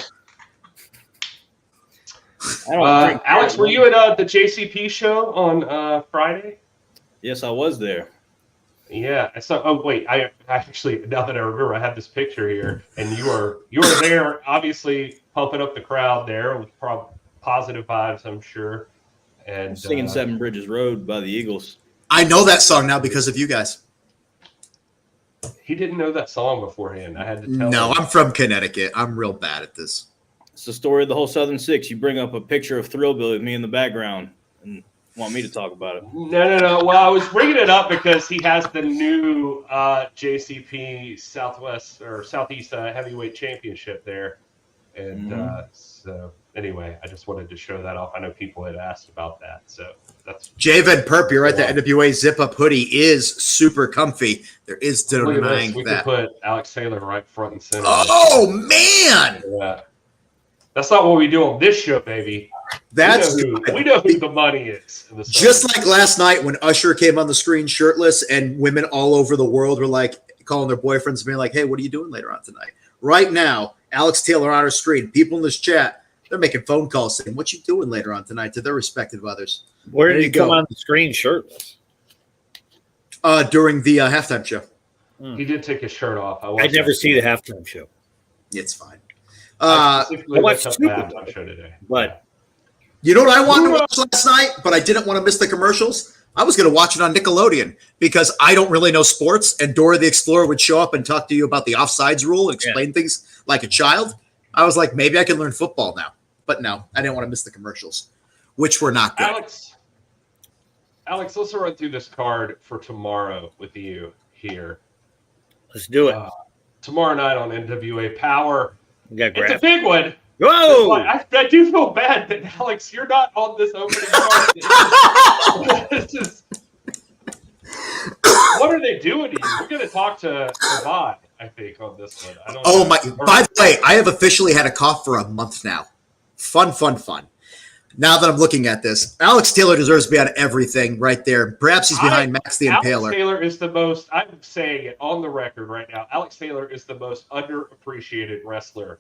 I don't drink Alex, beer. were you at the JCP show on Friday? Yes, I was there. Yeah. So, oh wait, I actually now that I remember, I have this picture here, and you were there, obviously pumping up the crowd there with positive vibes, I'm sure. And Singing Seven Bridges Road by the Eagles. I know that song now because of you guys. He didn't know that song beforehand. I had to tell No, him. I'm from Connecticut. I'm real bad at this. It's the story of the whole Southern Six. You bring up a picture of Thrillbilly with me in the background and want me to talk about it. No. Well, I was bringing it up because he has the new JCP Southwest or Southeast Heavyweight Championship there, and so anyway, I just wanted to show that off. I know people had asked about that, so that's Javen Perp, you're right. The NWA zip-up hoodie is super comfy. There is no look at denying this. We that. could put Alex Taylor right front and center. Oh man, Yeah. That's not what we do on this show, baby. that's we know who the money is. In the just like last night when Usher came on the screen shirtless and women all over the world were like calling their boyfriends and being like, hey, what are you doing later on tonight? Right now, Alex Taylor on our screen, people in this chat, they're making phone calls saying, what you doing later on tonight to their respective others. Where There did you he come go. on the screen shirtless? During the halftime show. He did take his shirt off. I never see the halftime show. It's fine. I Uh, specifically I watched looked up the Super halftime show today. But You know what I wanted to watch last night, but I didn't want to miss the commercials? I was going to watch it on Nickelodeon because I don't really know sports, and Dora the Explorer would show up and talk to you about the offsides rule and explain things like a child. I was like, maybe I can learn football now. But no, I didn't want to miss the commercials, which were not good. Alex, let's run through this card for tomorrow with you here. let's do it. Tomorrow night on NWA Power. We got It's a graphics. big one. Whoa! I do feel bad that, Alex, you're not on this opening card. This is- what are they doing to you? We're going to talk to Yvonne, I think, on this one. I don't Oh know. my! By the way, I have officially had a cough for a month now. Fun. Now that I'm looking at this, Alex Taylor deserves to be on everything right there. Perhaps he's behind Max the Alex Impaler. Taylor is the most, I'm saying it on the record right now, Alex Taylor is the most underappreciated wrestler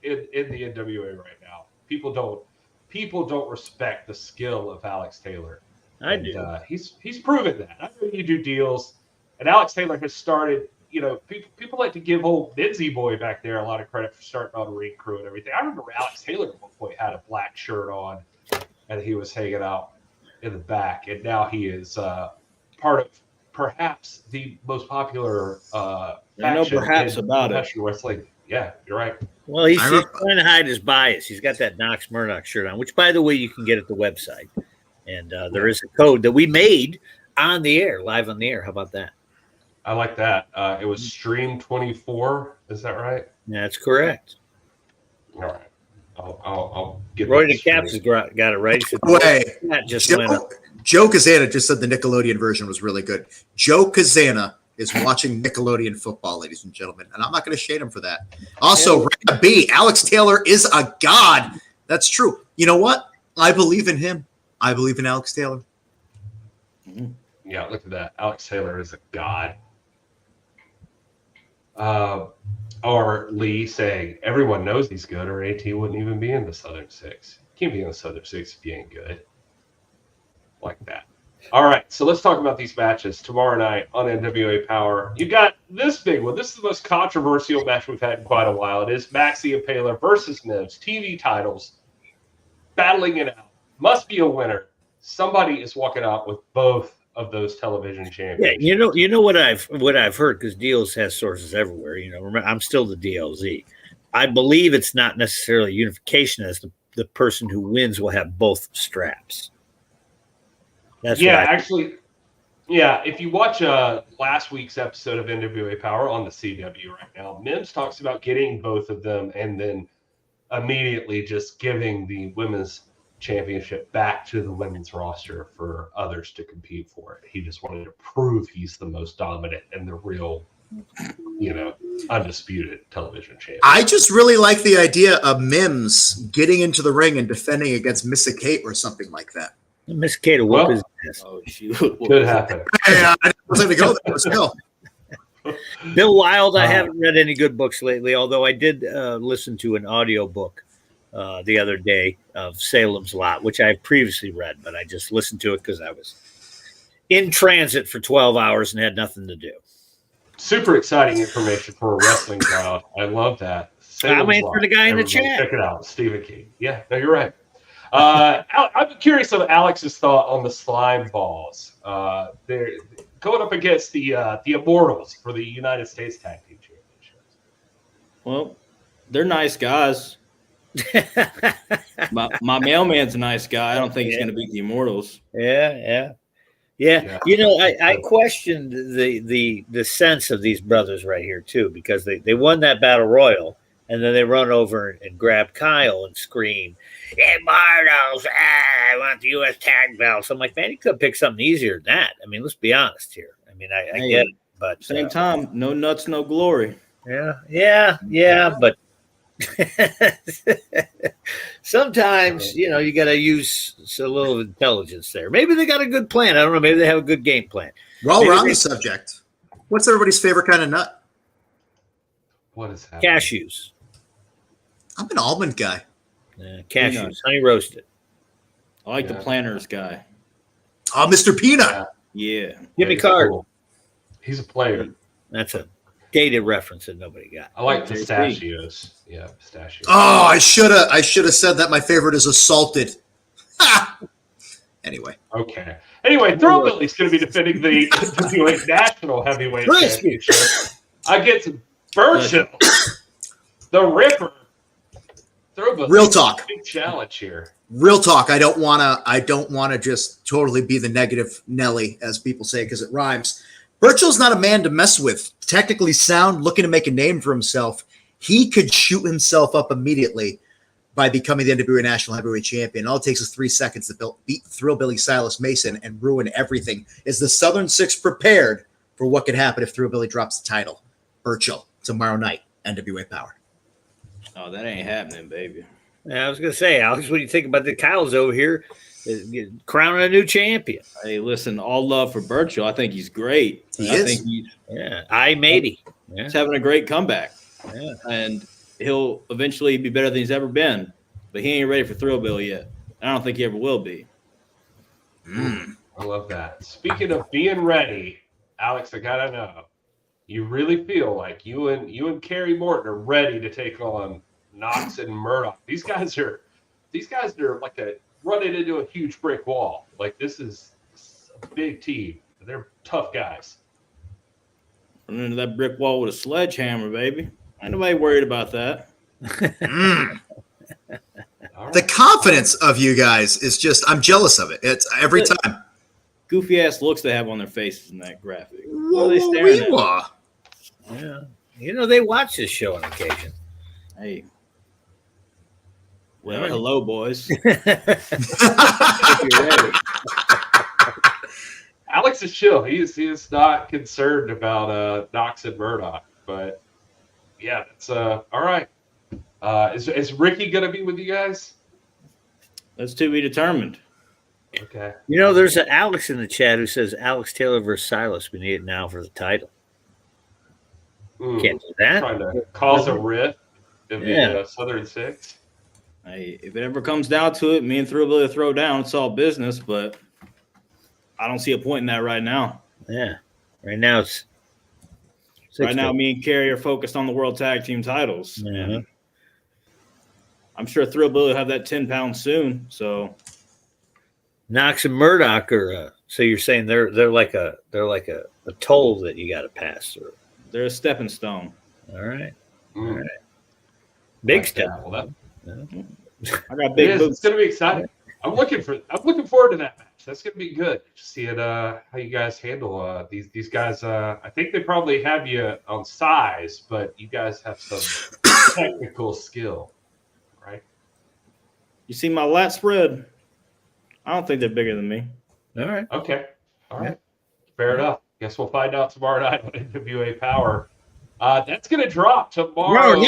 in the NWA right now. People don't respect the skill of Alex Taylor. I And, do. He's proven that. I know you do deals, and Alex Taylor has started. You know, people like to give old Midzy boy back there a lot of credit for starting on ring crew and everything. I remember Alex Taylor at one point had a black shirt on, and he was hanging out in the back, and now he is part of perhaps the most popular. I know faction perhaps in about it. professional wrestling. Yeah, you're right. Well, he's I remember- trying to hide his bias. He's got that Knox Murdoch shirt on, which, by the way, you can get at the website. And there is a code that we made on the air, live on the air. How about that? I like that. It was Stream 24. Is that right? That's correct. All right. I'll get Roy the Caps has got it right. Wait, Joe Kazana just said the Nickelodeon version was really good. Joe Kazana is watching Nickelodeon football, ladies and gentlemen, and I'm not going to shade him for that. Also, B, Alex Taylor is a god. That's true. You know what? I believe in him. I believe in Alex Taylor. Yeah, look at that. Alex Taylor is a god. Or Lee saying, everyone knows he's good, or AT wouldn't even be in the Southern Six. Can't be in the Southern Six if you ain't good. Like that. All right, so let's talk about these matches tomorrow night on NWA Power. You got this big one. This is the most controversial match we've had in quite a while. It is Maxie and Paler versus Mims. TV titles. Battling it out. Must be a winner. Somebody is walking out with both of those television champions. Yeah, you know what I've heard, because Deals has sources everywhere. Remember, I'm still the DLZ. I believe it's not necessarily unification, as the person who wins will have both straps. That's actually, if you watch last week's episode of NWA Power on the CW right now, Mims talks about getting both of them and then immediately just giving the women's championship back to the women's roster for others to compete for it. He just wanted to prove he's the most dominant and the real, undisputed television champion. I just really like the idea of Mims getting into the ring and defending against Missa Kate or something like that. Miss Kate will whoop his ass. Oh, shoot. Could happen. I wasn't going to go there, but still. Bill Wild, I haven't read any good books lately, although I did listen to an audio book the other day of Salem's Lot, which I have previously read, but I just listened to it because I was in transit for 12 hours and had nothing to do. Super exciting information for a wrestling crowd. I love that. I'm waiting for the guy in the chat. Check it out, Stephen King. Yeah, no, you're right. I'm curious of Alex's thought on the slime balls. They're going up against the Immortals for the United States Tag Team Championships. Well, they're nice guys. my mailman's a nice guy. I don't think he's going to beat the Immortals. Yeah. I questioned the sense of these brothers right here too, because they won that battle royal, and then they run over and grab Kyle and scream, "Immortals! I want the U.S. tag belt." So I'm like, man, you could pick something easier than that. I mean, let's be honest here. I mean, I get it, but same time, no nuts, no glory. Yeah, but sometimes you got to use a little intelligence there. Maybe they got a good plan. I don't know. Maybe they have a good game plan. While we're on the subject, what's everybody's favorite kind of nut? What is that? Cashews. I'm an almond guy. Cashews, honey roasted. I like the planters guy. Oh, Mr. Peanut. Yeah. Give me card. Cool. He's a player. That's a dated reference that nobody got. I like pistachios. Yeah, pistachios. Oh, I should have said that my favorite is assaulted. Anyway. Okay. Anyway, Throwbilly's going to be defending the NWA National Heavyweight Championship against Virgil, the Ripper. Throwbilly. Real talk. Big challenge here. Real talk. I don't wanna just totally be the negative Nelly, as people say, because it rhymes. Virgil's not a man to mess with. Technically sound, looking to make a name for himself. He could shoot himself up immediately by becoming the NWA National Heavyweight Champion. All it takes is 3 seconds to beat Thrillbilly Silas Mason and ruin everything. Is the Southern Six prepared for what could happen if Thrillbilly drops the title? Virgil, tomorrow night, NWA Power. Oh, that ain't happening, baby. I was going to say, Alex, what do you think about the Kyles over here crowning a new champion? Hey, listen, all love for Virgil. I think he's great. I think he's he's having a great comeback. Yeah. And he'll eventually be better than he's ever been. But he ain't ready for Thrillbill yet. I don't think he ever will be. I love that. Speaking of being ready, Alex, I gotta know, you really feel like you and Kerry Morton are ready to take on Knox and Murdoch. These guys are like running into a huge brick wall. Like, this is a big team. They're tough guys. Running into that brick wall with a sledgehammer, baby. Ain't nobody worried about that. All The right. confidence of you guys is just, I'm jealous of it. It's every time. Goofy ass looks they have on their faces in that graphic. What Whoa, are they staring at? wah. Yeah. You know, they watch this show on occasion. Hey. Well, hello, boys. Alex is chill. He is not concerned about Knox and Murdoch. But yeah, it's all right. Is Ricky gonna be with you guys? That's to be determined. Okay. You know, there's an Alex in the chat who says Alex Taylor versus Silas. We need it now for the title. Can't do that. Trying to cause a rift in the Southern Six. Hey, if it ever comes down to it, me and Thrillbilly throw down. It's all business, but I don't see a point in that right now. Yeah. Right now it's Right now, me and Kerry are focused on the World Tag Team titles. Mhm. I'm sure Thrillbilly will have that 10 pounds soon. So Knox and Murdoch are. So you're saying they're like a toll that you got to pass through. they're a stepping stone. All right. All Mm. right. Big Like step. that. Well, I got it big is. boots. It's gonna be exciting. I'm looking forward to that match. That's gonna be good. Just seeing how you guys handle these guys. I think they probably have you on size, but you guys have some technical skill, right? You see my lat spread? I don't think they're bigger than me. All right. Okay. All right. Fair enough. Guess we'll find out tomorrow night on NWA Power. That's going to drop tomorrow.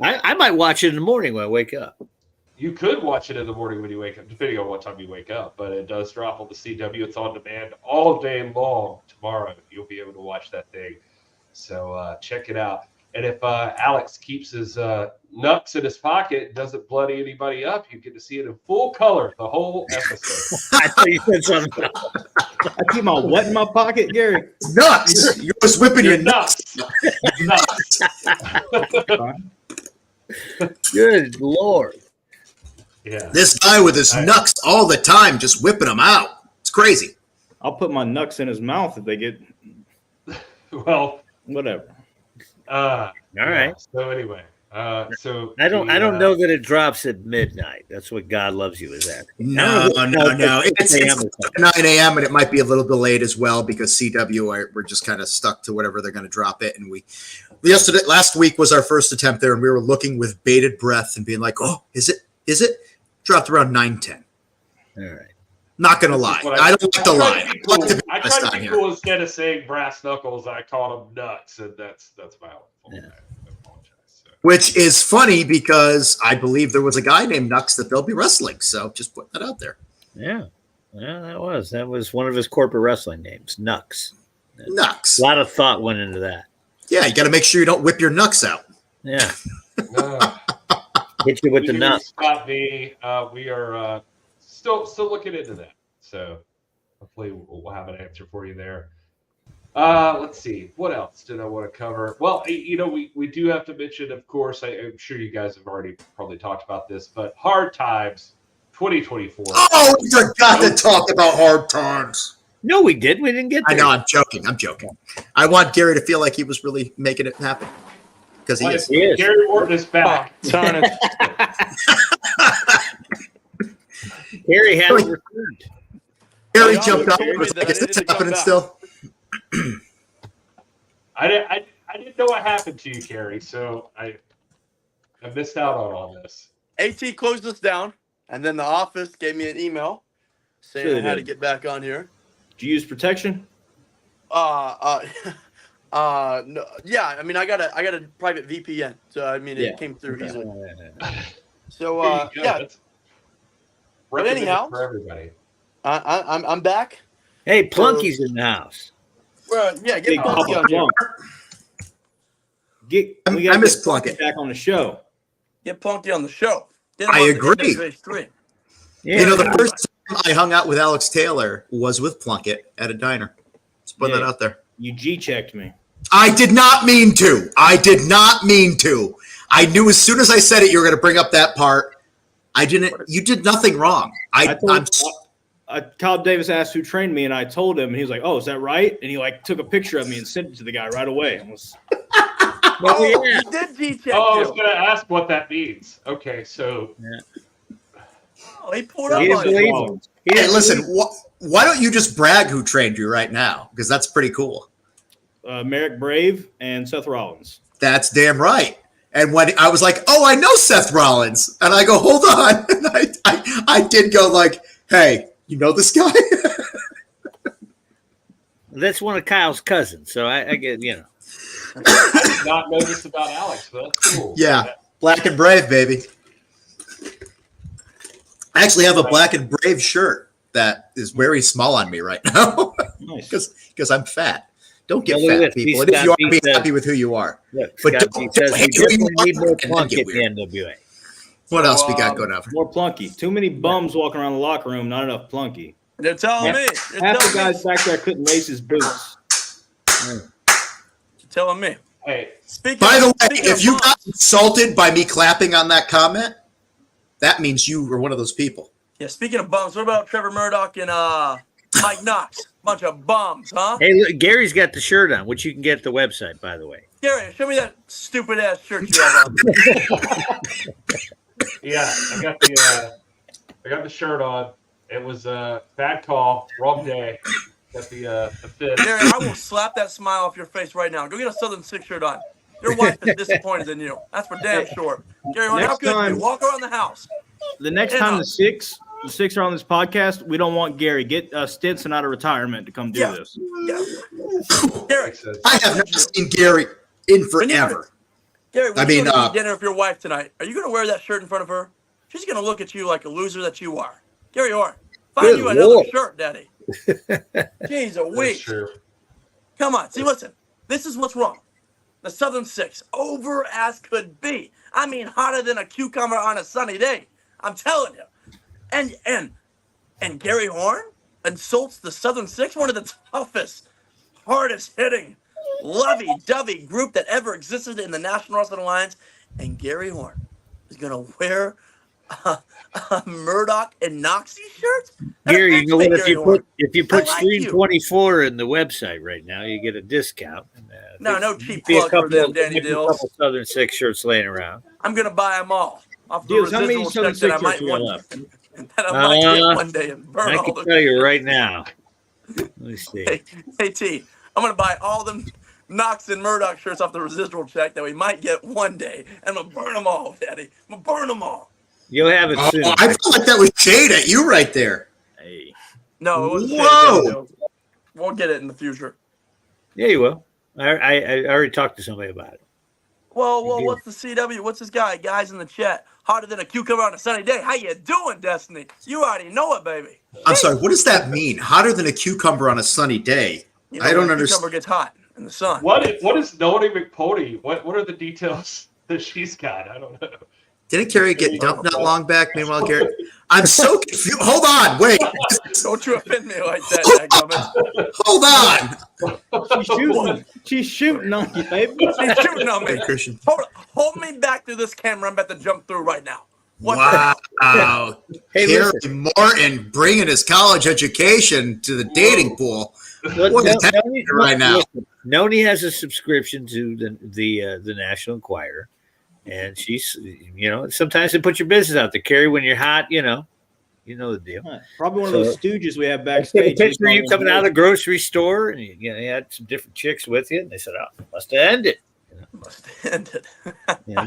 I might watch it in the morning when I wake up. You could watch it in the morning when you wake up, depending on what time you wake up. But it does drop on the CW. It's on demand all day long tomorrow. You'll be able to watch that thing. So check it out. And if Alex keeps his nuts in his pocket and doesn't bloody anybody up, you get to see it in full color the whole episode. I thought you said something. I keep my what in my pocket, Gary? Nuts! You're just whipping your nuts. Nuts. Good Lord. Yeah. This guy with his nuts all the time, just whipping them out. It's crazy. I'll put my nuts in his mouth if they get Well, whatever. All right. So anyway, so I don't know that it drops at midnight. That's what God loves you is at. No. It's 9 a.m. and it might be a little delayed as well because CW we're just kind of stuck to whatever they're going to drop it. And last week was our first attempt there, and we were looking with bated breath and being like, "Oh, is it? Dropped around 9:10." All right. Not gonna lie, I don't like to lie. I tried to be cool instead of saying brass knuckles. I called them nuts, and that's my own fault. Yeah. I apologize. So. Which is funny because I believe there was a guy named Nux that they'll be wrestling. So just put that out there. Yeah. Yeah, that was one of his corporate wrestling names, Nux. Nux. A lot of thought went into that. Yeah, you got to make sure you don't whip your Nux out. Yeah. Hit you with the nuts. Scott V. We are still looking into that. So hopefully we'll have an answer for you there. Let's see. What else did I want to cover? Well, we do have to mention, of course, I'm sure you guys have already probably talked about this, but Hard Times 2024. Oh, we forgot to talk about Hard Times. No, we did. We didn't get there. I know. I'm joking. I want Gary to feel like he was really making it happen. Because he is. Gary Morton is back. Gary has returned. Gary jumped up. Is this happening still? I didn't know what happened to you, Gary, so I missed out on all this. AT closed us down, and then the office gave me an email saying I had to get back on here. Did you use protection? No, yeah. I mean, I got a private VPN, so I mean, it came through easily. So yeah. But anyhow, for everybody. I'm back. Hey, Plunky's in the house. Well, yeah, get Plunky on here. I miss Plunkett back on the show. Get Plunky on the show. I agree. Yeah. The first time I hung out with Alex Taylor was with Plunkett at a diner. Let's put that out there. You G-checked me. I did not mean to. I knew as soon as I said it, you were going to bring up that part. I didn't. You did nothing wrong. Kyle Davis asked who trained me, and I told him, and he was like, "Oh, is that right?" And he took a picture of me and sent it to the guy right away. He did G-check I was going to ask what that means. Okay, so Oh, he pulled up He didn't on believe you. him. He Hey, didn't listen, believe why don't you just brag who trained you right now? Because that's pretty cool. Merrick Brave and Seth Rollins. That's damn right. And when I was like, "Oh, I know Seth Rollins," and I go, "Hold on," and I did go like, "Hey, you know this guy?" That's one of Kyle's cousins, so I get, you know. I did not know this about Alex, but that's cool. Yeah, Black and Brave, baby. I actually have a Black and Brave shirt that is very small on me right now Nice. because I'm fat. Don't get Well, look fat, at this. people. He's And if you are, got- be he happy with who you are. Look, But Scott, don't- he says don't we hate who you definitely need are more and then plunk get at the weird. NWA. What else we got going on? More plunky. Too many bums walking around the locker room. Not enough plunky. They're telling me. They're Half the telling me. guys back there couldn't lace his boots. You're telling me. Hey, By the way, speaking if of you bums- got insulted by me clapping on that comment, that means you were one of those people. Yeah, speaking of bums, what about Trevor Murdoch and Mike Knox? Bunch of bums, huh? Hey, look, Gary's got the shirt on, which you can get at the website, by the way. Gary, show me that stupid ass shirt you have on. yeah, I got the shirt on. It was a bad call, wrong day. Got the fit. Gary, I will slap that smile off your face right now. Go get a Southern Six shirt on. Your wife is disappointed in you. That's for damn sure. Gary, how Next good time- you? Walk around the house. The next time the six are on this podcast, we don't want Gary. Get Stinson out of retirement to come do Yeah. this. Yeah. Gary, I have not seen Gary in forever. Gary, when I mean, you go to eat dinner with your wife tonight, are you going to wear that shirt in front of her? She's going to look at you like a loser that you are. Gary Orr, find Good you another Lord. shirt, Daddy. Jeez, a That's week. true. Come on. See, listen. This is what's wrong. The Southern Six, over as could be. I mean, hotter than a cucumber on a sunny day. I'm telling you. And Gary Horn insults the Southern Six, one of the toughest, hardest hitting, lovey-dovey group that ever existed in the National Wrestling Alliance. And Gary Horn is going to wear a Murdoch and Noxie shirt? That Gary, you affects know me, what? Gary Horn. If you put I like Stream you. 24 in the website right now, you get a discount. No cheap Be a plug for them, couple, Danny maybe a Dills. couple Southern Six shirts laying around. I'm going to buy them all. Off the Dills, how many residual Southern checks that I Six might shirts you got want. left? That I might get one day and burn I all can the. tell you right now. Let me see. Hey T, I'm gonna buy all them Knox and Murdoch shirts off the residual check that we might get one day, and I'm gonna burn them all, Daddy. I'm gonna burn them all. You'll have it soon. Oh, I feel like that was shade at you right there. Hey. No, it wasn't. Whoa. Shady, we'll get it in the future. Yeah, you will. I already talked to somebody about it. Well, You do. what's the CW? What's this guy? Guys in the chat, hotter than a cucumber on a sunny day. How you doing, Destiny? You already know it, baby. I'm sorry. What does that mean? Hotter than a cucumber on a sunny day? You know, I don't when a understand. Cucumber gets hot in the sun. What is Noni McPony? What are the details that she's got? I don't know. Didn't Carrie get dumped not long back? Meanwhile, Gary, I'm so confused. Hold on, wait. Don't you offend me like that, Dadgummit. Hold on. She's shooting on you, baby. She's shooting on me. Hey, Christian. Hold me back through this camera. I'm about to jump through right now. What the hell? Wow. Hey, Gary listen. Martin bringing his college education to the dating pool. What is happening right now? Listen, Noni has a subscription to the National Enquirer, and she's sometimes they put your business out there, Carrie, when you're hot. You know the deal. Probably one of those stooges we have I took a backstage. picture of you coming out of the grocery store, and you had some different chicks with you, and they said, "Oh, must have ended." Must have ended. Yeah.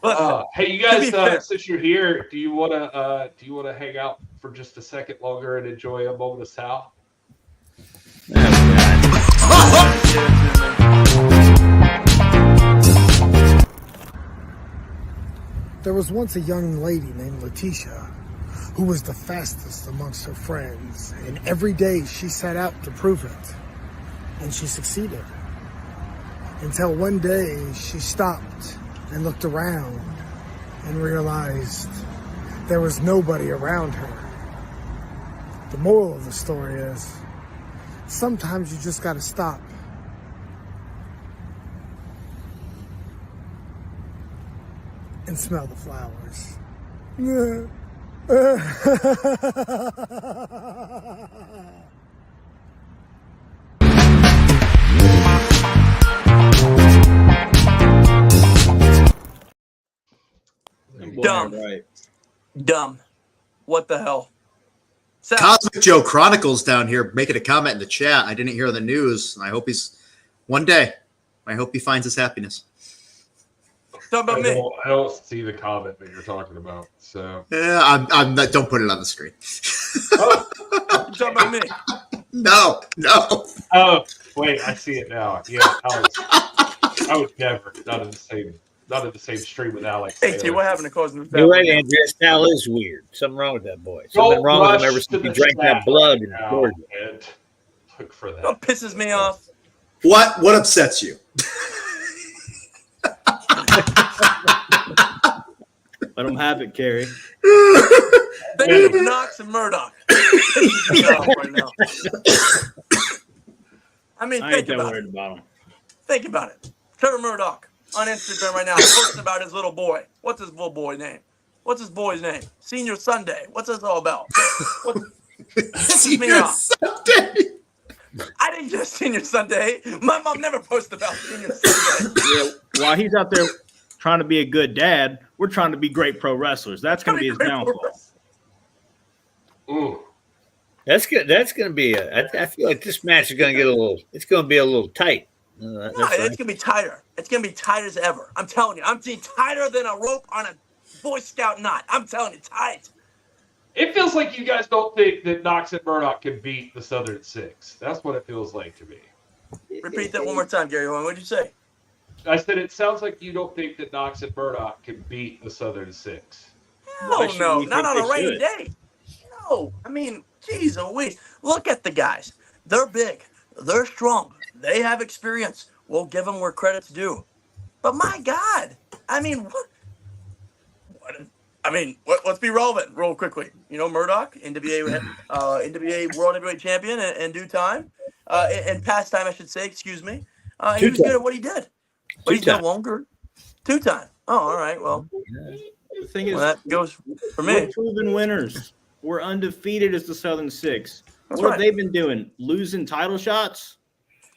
But, Hey, you to be guys, fair- since you're here, do you want to hang out for just a second longer and enjoy a moment of Sal? There was once a young lady named Letitia who was the fastest amongst her friends, and every day she set out to prove it, and she succeeded. Until one day she stopped and looked around and realized there was nobody around her. The moral of the story is, sometimes you just gotta stop and smell the flowers. Dumb. Right. Dumb. What the hell? Sal, Cosmic Joe Chronicles down here making a comment in the chat. I didn't hear the news. I hope one day, I hope he finds his happiness. talk about me. I don't see the comment that you're talking about. So Yeah, I'm not, don't put it on the screen. oh, You talking about me? No. oh, wait, I see it now. Yeah, I was never not in the same stream with Alex. Hey, T, Taylor. what happened to causing You're right, Andrea. Sal is weird. Something wrong with that boy. Something Don't wrong with him rush ever to since he the drank that chat blood right in now Georgia. and look for that. What pisses me off? What upsets you? Let them have it, Kerry. They need Knox and Murdoch. Pisses me off right now. I mean, I ain't think that about worried it. about him. Think about it. Trevor Murdoch on Instagram right now posting about his little boy. What's his little boy name? What's his boy's name? Senior Sunday. What's this all about? Pisses me off. Sunday. I didn't get a Senior Sunday. My mom never posted about Senior Sunday. Yeah, while he's out there trying to be a good dad, we're trying to be great pro wrestlers. That's going to be his downfall. Ooh. That's good. That's going to be I feel like this match is going to get it's going to be a little tight. No, it's gonna be tighter. It's gonna be tight as ever. I'm telling you. I'm seeing tighter than a rope on a Boy Scout knot. I'm telling you, tight. It feels like you guys don't think that Knox and Murdoch can beat the Southern Six. That's what it feels like to me. Repeat that one more time, Gary. What did you say? I said it sounds like you don't think that Knox and Murdoch can beat the Southern Six. Hell should no, we not think on a they rainy should? day. No, I mean, geez Louise. Look at the guys. They're big. They're strong. They have experience. We'll give them where credit's due. But my God, I mean, let's be relevant real quickly. You know, Murdoch, NWA World Heavyweight Champion in due time, in past time, I should say. Excuse me. He was good at what he did, but he's no longer 2-time. Oh, all right. Well, The thing is, that goes for we're me. proven winners. We're undefeated as the Southern Six. That's What right. have they been doing? Losing title shots?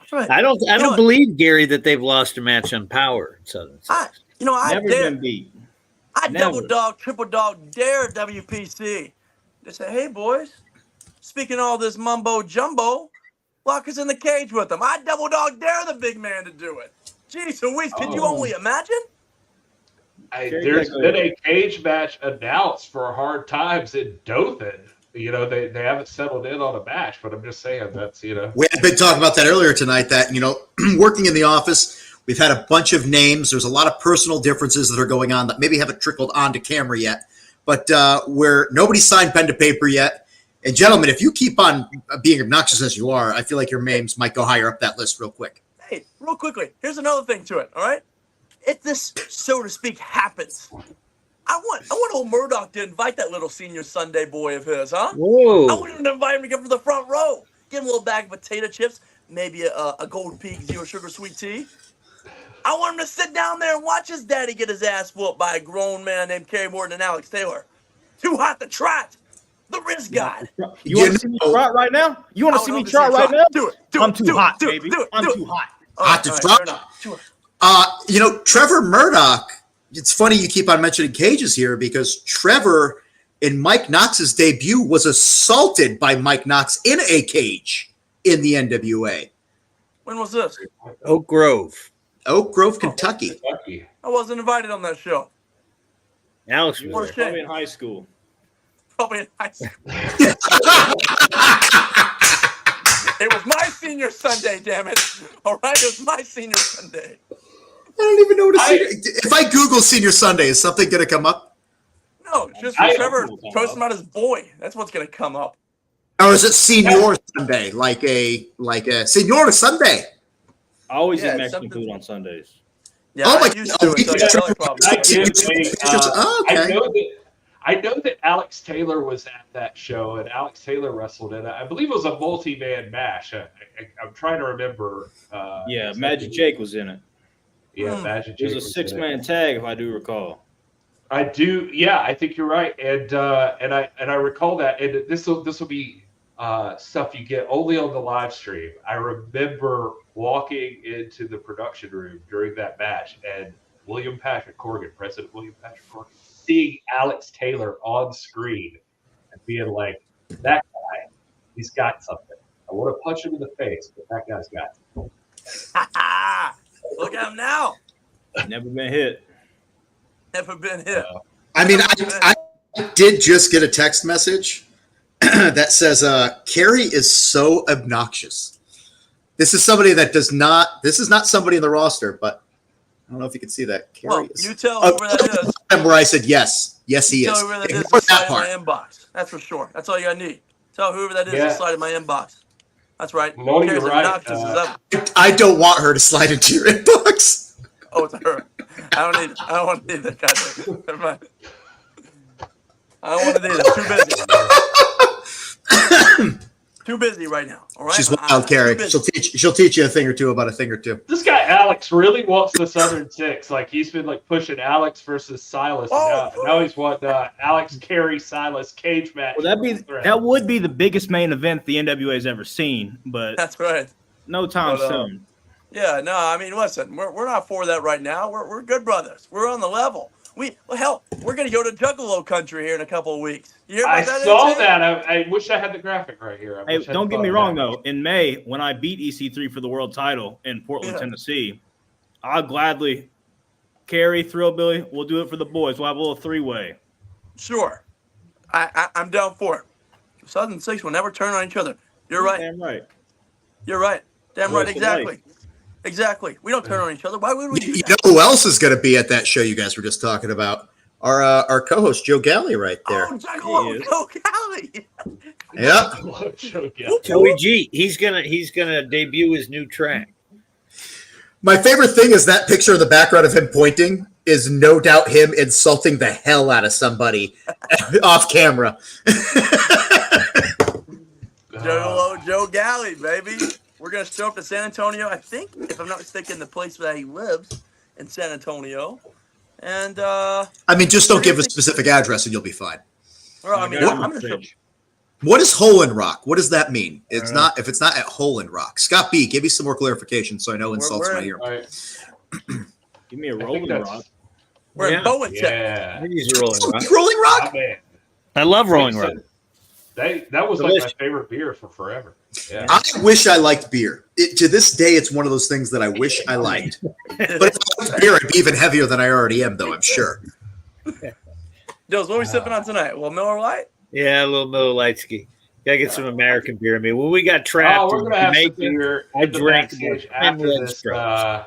That's right. I don't know believe, Gary, that they've lost a match on Power in Southern Six. I Never dare. been beat. I Never. double dog, triple dog, dare WPC. They say, hey, boys, speaking all this mumbo jumbo, lock us in the cage with them. I double dog dare the big man to do it. Jeez Louise, could you only imagine? There's been a cage match announced for Hard Times in Dothan. You know, they haven't settled in on a match, but I'm just saying that's, you know. We had been talking about that earlier tonight, that, you know, working in the office, we've had a bunch of names. There's a lot of personal differences that are going on that maybe haven't trickled onto camera yet, but where nobody's signed pen to paper yet. And gentlemen, if you keep on being obnoxious as you are, I feel like your names might go higher up that list real quick. Hey, real quickly, here's another thing to it, all right? If this, so to speak, happens, I want old Murdoch to invite that little Senior Sunday boy of his, huh? Whoa. I want him to invite him to come from the front row. Give him a little bag of potato chips, maybe a Gold Peak Zero Sugar Sweet Tea. I want him to sit down there and watch his daddy get his ass whooped by a grown man named Kerry Morton and Alex Taylor. Too hot to trot. The Riz God. You want to see me trot right now? You want to see me trot right now? Do it. I'm too hot, baby. I'm too hot. Hot to all right, trot. fair enough. Sure. You know, Trevor Murdoch, it's funny you keep on mentioning cages here, because Trevor, in Mike Knox's debut, was assaulted by Mike Knox in a cage in the NWA. When was this? Oak Grove. Oak Grove, Kentucky. Kentucky. I wasn't invited on that show. Alex You was What were a probably shame. in high school. Probably in high school. It was my Senior Sunday, damn it. All right, it was my Senior Sunday. I don't even know what a senior. If I Google Senior Sunday, is something going to come up? No, just I- Trevor toasting about his boy. That's what's going to come up. Or is it Senior Sunday, like a Senior Sunday? I always Yeah, eat Mexican something- food on Sundays. Yeah, Oh my I used to God. until I got belly problems. I did Okay. I know that Alex Taylor was at that show, and Alex Taylor wrestled in it. I believe it was a multi-man match. I'm trying to remember. Yeah, Magic Jake was in it. Yeah, Magic It Jake. was a was in it. 6-man tag, if I do recall. I do. Yeah, I think you're right, and I recall that. And this will be stuff you get only on the live stream. I remember walking into the production room during that match, and William Patrick Corgan, President William Patrick Corgan, seeing Alex Taylor on screen being like, that guy, he's got something. I want to punch him in the face, but that guy's got something. Look at him now. Never been hit. Never been hit. I mean, I did just get a text message that says, Carrie is so obnoxious. This is somebody that this is not somebody in the roster, but I don't know if you can see that. Carrie is. You tell whoever that is. Where I said, yes, he is. Tell whoever that is Ignore to that slide part. in my inbox. That's for sure. That's all you need. Tell whoever that is to slide in my inbox. That's right. No, you're right. I don't want her to slide into your inbox. Oh, it's her. I don't want to need that guy. Never mind. I don't want to need it. Too busy. Too busy right now. All right. She's wild, Carrie. She'll teach you a thing or two about a thing or two. This guy Alex really wants the Southern Six. Like he's been like pushing Alex versus Silas. Now he's wanting Alex, Carrie, Silas cage match. Well, that would be the biggest main event the NWA's ever seen, but that's right. No time soon. Yeah, no, I mean, listen, we're not for that right now. We're good brothers. We're on the level. We're going to go to Juggalo country here in a couple of weeks. You hear about that? I saw that. I wish I had the graphic right here. Hey, don't get me wrong, though. In May, when I beat EC3 for the world title in Portland, Tennessee, I'll gladly carry Thrillbilly. We'll do it for the boys. We'll have a little three-way. Sure. I'm down for it. Southern Six will never turn on each other. You're right. Damn right. You're right. Damn right. Exactly. Exactly. We don't turn on each other. Why would we do that? You know who else is going to be at that show you guys were just talking about? Our co-host, Joe Galley, right there. Oh, Joe Galley. Yeah. Joey G. He's gonna debut his new track. My favorite thing is that picture in the background of him pointing is no doubt him insulting the hell out of somebody off camera. Joe Galley, baby. We're going to show up to San Antonio. I think, if I'm not mistaken, the place that he lives in San Antonio. And I mean, just don't give a specific address and you'll be fine. Well, I mean, I'm going to show. What is Hole in Rock? What does that mean? It's not if it's not at Hole in Rock. Scott B, give me some more clarification so I know insults when I hear them. Give me a Rolling Rock. We're in Bowen, yeah. I use a Rolling Rock. Rolling Rock? I love Rolling Rock. That was like my favorite beer for forever. Yeah. I wish I liked beer. To this day, it's one of those things that I wish I liked. But if I liked beer, I'd be even heavier than I already am, though, I'm sure. Dills, what are we sipping on tonight? Well, Miller Lite? Yeah, a little Miller Lite ski. Gotta get some American beer. I mean, when we got trapped we're gonna have some beer. I drank after this. I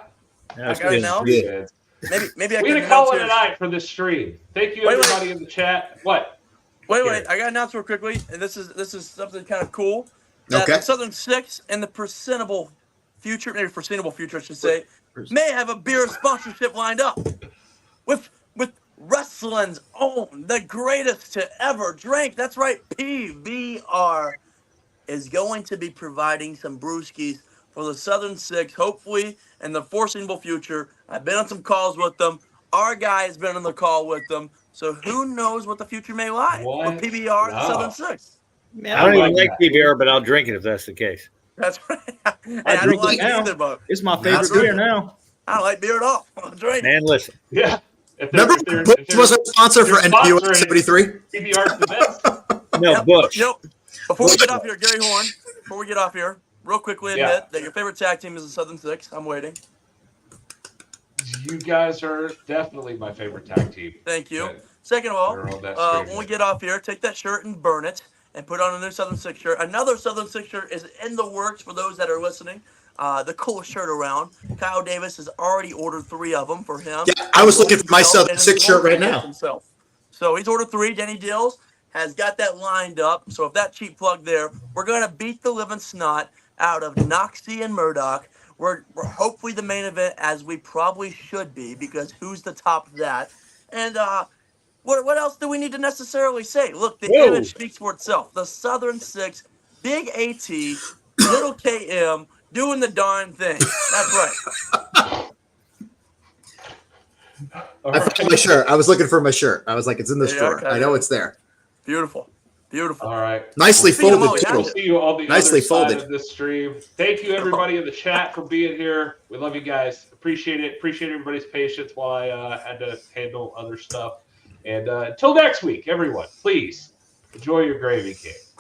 got it now. Maybe I we're can gonna call it a night for this stream. Thank you, everybody in the chat. What? Wait! I got to announce real quickly, and this is something kind of cool. The Southern Six and the foreseeable future, I should say, may have a beer sponsorship lined up with wrestling's own, the greatest to ever drink. That's right, PBR is going to be providing some brewskis for the Southern Six, hopefully in the foreseeable future. I've been on some calls with them. Our guy has been on the call with them. So who knows what the future may lie with PBR and the Southern Six. I don't even like PBR, but I'll drink it if that's the case. That's right. I don't like it either, but it's my favorite beer now. I don't like beer at all. I'll drink it. Man, listen. Yeah. Remember Bush was a sponsor for NWA 73? PBR's the best. No, Bush. Before we get off here, Gary Horn, real quickly admit that your favorite tag team is the Southern Six. I'm waiting. You guys are definitely my favorite tag team. Thank you. Second of all, when we get off here, take that shirt and burn it and put on a new Southern Six shirt. Another Southern Six shirt is in the works for those that are listening. The coolest shirt around. Kyle Davis has already ordered 3 of them for him. Yeah, I was looking for my Southern Six shirt right now. Himself. So he's ordered 3. Denny Dills has got that lined up. So if that cheap plug there, we're going to beat the living snot out of Noxie and Murdoch. We're hopefully the main event, as we probably should be, because who's the top of that? And what else do we need to necessarily say? Look, the image speaks for itself. The Southern Six, Big AT, Little KM, doing the darn thing. That's right. I found my shirt. I was looking for my shirt. I was like, it's in this drawer. I know it's there. Beautiful. Beautiful. All right. Nicely folded, too. See you on the Nicely other folded. side of this stream. Thank you, everybody in the chat, for being here. We love you guys. Appreciate it. Appreciate everybody's patience while I had to handle other stuff. And until next week, everyone, please Enjoy your gravy cake.